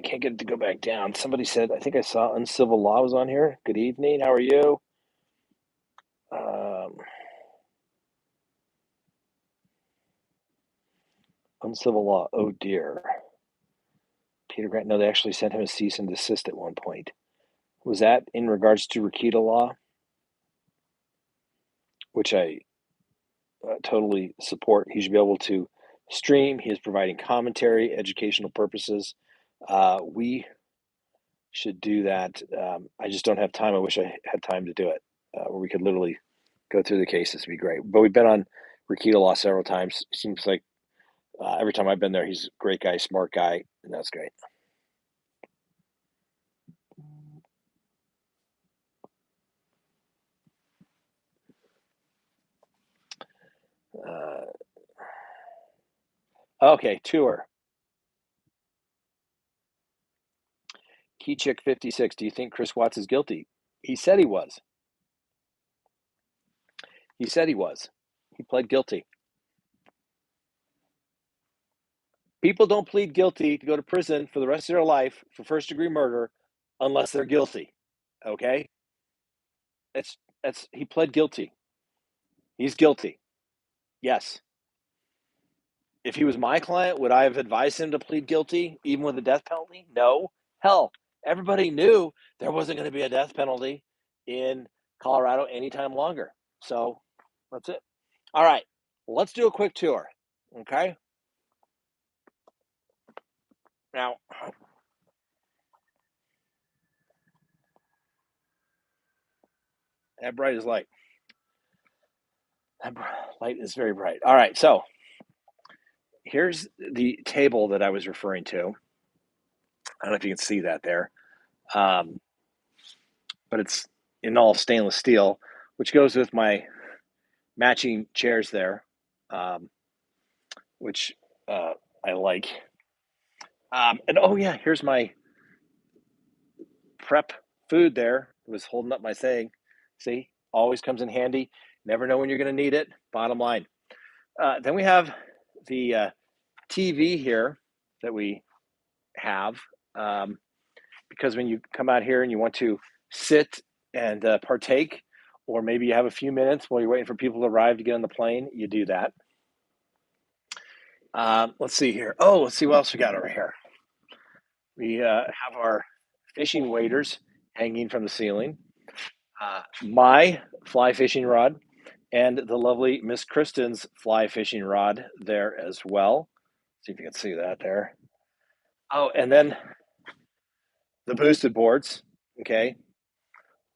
can't get it to go back down. Somebody said, I think I saw uncivil law was on here. Good evening. How are you? Uncivil law. Oh dear. Peter Grant. No, they actually sent him a cease and desist at one point. Was that in regards to Rakita law, which I totally support? He should be able to stream. He is providing commentary, educational purposes. We should do that. I just don't have time. I wish I had time to do it, where we could literally go through the cases. It'd be great. But we've been on Rakita law several times. Seems like every time I've been there, he's a great guy, smart guy, and that's great. Okay, tour. Keychick 56. Do you think Chris Watts is guilty? He said he was. He said he was. He pled guilty. People don't plead guilty to go to prison for the rest of their life for first degree murder unless they're guilty. Okay? That's he pled guilty. He's guilty. Yes. If he was my client, would I have advised him to plead guilty even with a death penalty? No. Hell, everybody knew there wasn't going to be a death penalty in Colorado anytime longer. So that's it. All right. Let's do a quick tour. Okay. Now, that bright is light. That light is very bright. All right. So here's the table that I was referring to. I don't know if you can see that there. But it's in all stainless steel, which goes with my matching chairs there, which I like. And oh yeah, here's my prep food there. It was holding up my thing. See, always comes in handy. Never know when you're going to need it. Bottom line. Then we have the TV here that we have. because when you come out here and you want to sit and partake, or maybe you have a few minutes while you're waiting for people to arrive to get on the plane, you do that. Let's see here. Oh, let's see what else we got over here. We have our fishing waders hanging from the ceiling, my fly fishing rod, and the lovely Miss Kristen's fly fishing rod there as well. See if you can see that there. Oh, and then the boosted boards, okay,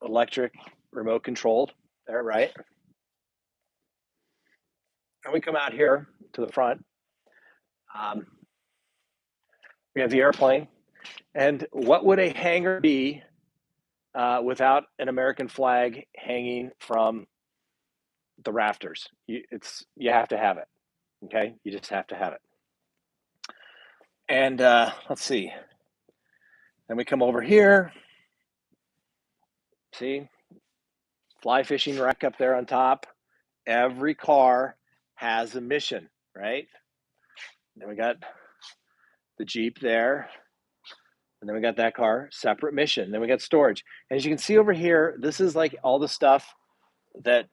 electric, remote controlled there, right? And we come out here to the front. We have the airplane. And what would a hangar be without an American flag hanging from the rafters? You have to have it. Okay, you just have to have it. And let's see. Then we come over here. See, fly fishing rack up there on top. Every car has a mission, right? Then we got the Jeep there. And then we got that car, separate mission. Then we got storage. And as you can see over here, this is like all the stuff that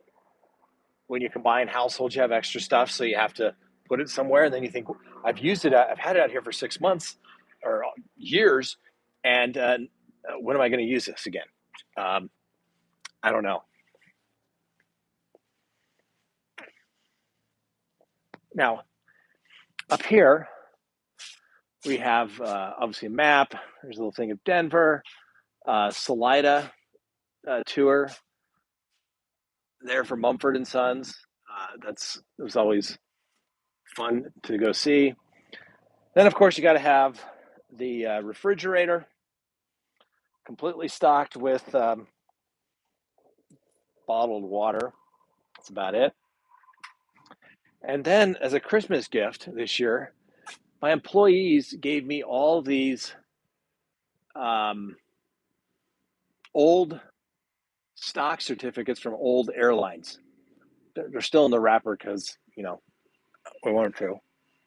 when you combine households, you have extra stuff. So you have to put it somewhere. And then you think, I've used it. I've had it out here for 6 months or years. And when am I going to use this again? I don't know. Now, up here, we have obviously a map. There's a little thing of Denver, Salida tour there for Mumford and Sons. It was always fun to go see. Then, of course, you got to have the refrigerator completely stocked with bottled water. That's about it. And then, as a Christmas gift this year, my employees gave me all these old stock certificates from old airlines. They're still in the wrapper because, we wanted to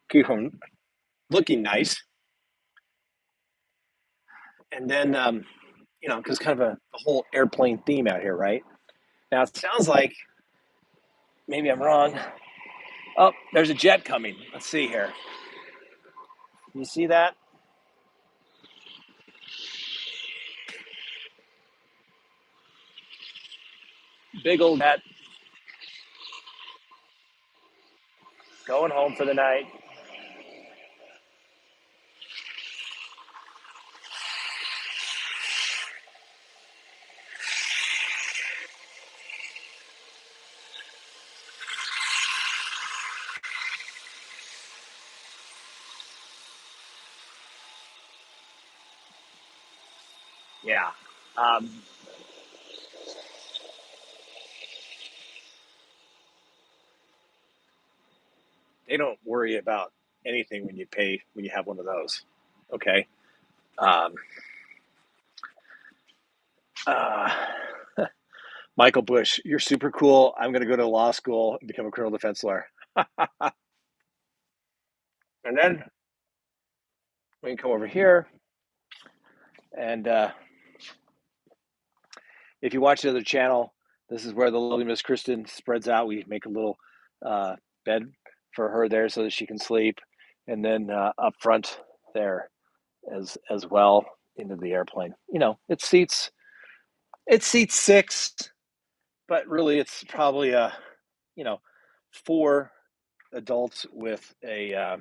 keep them looking nice. And then, because kind of a whole airplane theme out here, right? Now, it sounds like maybe I'm wrong. Oh, there's a jet coming. Let's see here. You see that? Big old jet going home for the night. Yeah. They don't worry about anything when you have one of those. Okay. Um, uh, Michael Bush, you're super cool. I'm going to go to law school and become a criminal defense lawyer. And then we can come over here. And if you watch the other channel, this is where the lovely Miss Kristen spreads out. We make a little bed for her there so that she can sleep. And then up front there as well into the airplane. It seats 6, but really it's probably 4 adults with a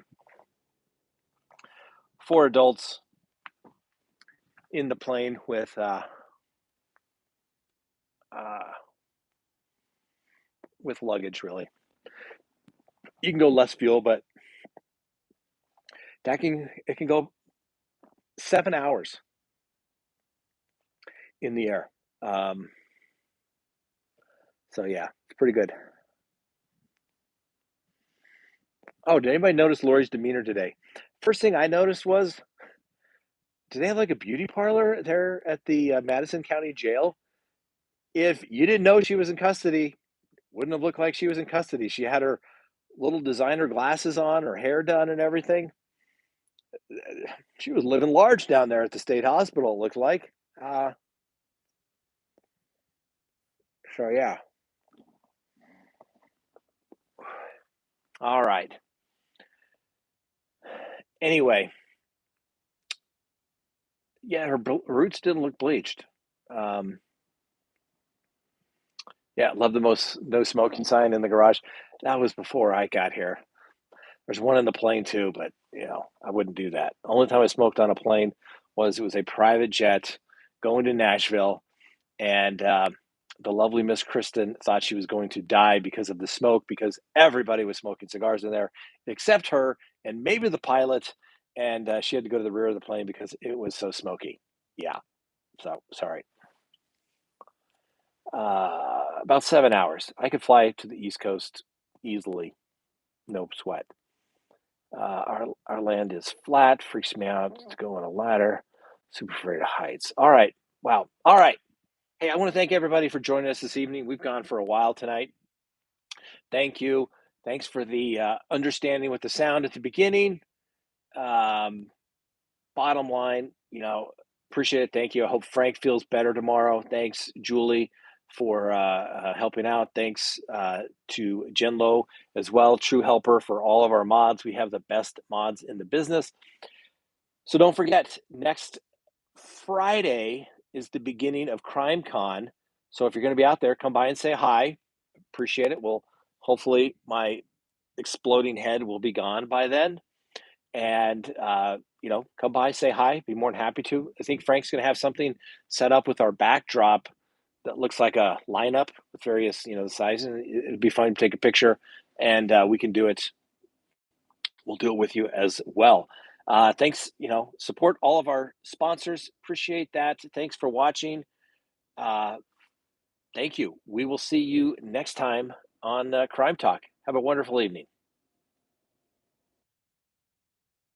4 adults in the plane with luggage. Really, you can go less fuel, but it can go 7 hours in the air. So yeah, it's pretty good. Oh, did anybody notice Lori's demeanor today? First thing I noticed was, do they have like a beauty parlor there at the Madison County Jail? If you didn't know she was in custody, wouldn't have looked like she was in custody. She had her little designer glasses on, her hair done and everything. she was living large down there at the state hospital, it looked like. So yeah. All right. Anyway, yeah, her roots didn't look bleached. Yeah, love the most no smoking sign in the garage. That was before I got here. There's one in the plane too, but I wouldn't do that. Only time I smoked on a plane was it was a private jet going to Nashville, and the lovely Miss Kristen thought she was going to die because of the smoke because everybody was smoking cigars in there except her and maybe the pilot, and she had to go to the rear of the plane because it was so smoky. Yeah, so sorry. About 7 hours. I could fly to the East Coast easily, no sweat. Our land is flat, freaks me out to go on a ladder. Super afraid of heights. All right. Wow. All right. Hey, I want to thank everybody for joining us this evening. We've gone for a while tonight. Thank you. Thanks for the understanding with the sound at the beginning. Um, Bottom line, appreciate it. Thank you. I hope Frank feels better tomorrow. Thanks, Julie, for helping out. Thanks to Jen Lowe as well, true helper for all of our mods. We have the best mods in the business. So don't forget, next Friday is the beginning of CrimeCon. So if you're going to be out there, come by and say hi. Appreciate it. Well, hopefully my exploding head will be gone by then. And, come by, say hi. Be more than happy to. I think Frank's going to have something set up with our backdrop that looks like a lineup with various, the sizes. It'd be fun to take a picture, and we can do it. We'll do it with you as well. Thanks, support all of our sponsors. Appreciate that. Thanks for watching. Thank you. We will see you next time on Crime Talk. Have a wonderful evening.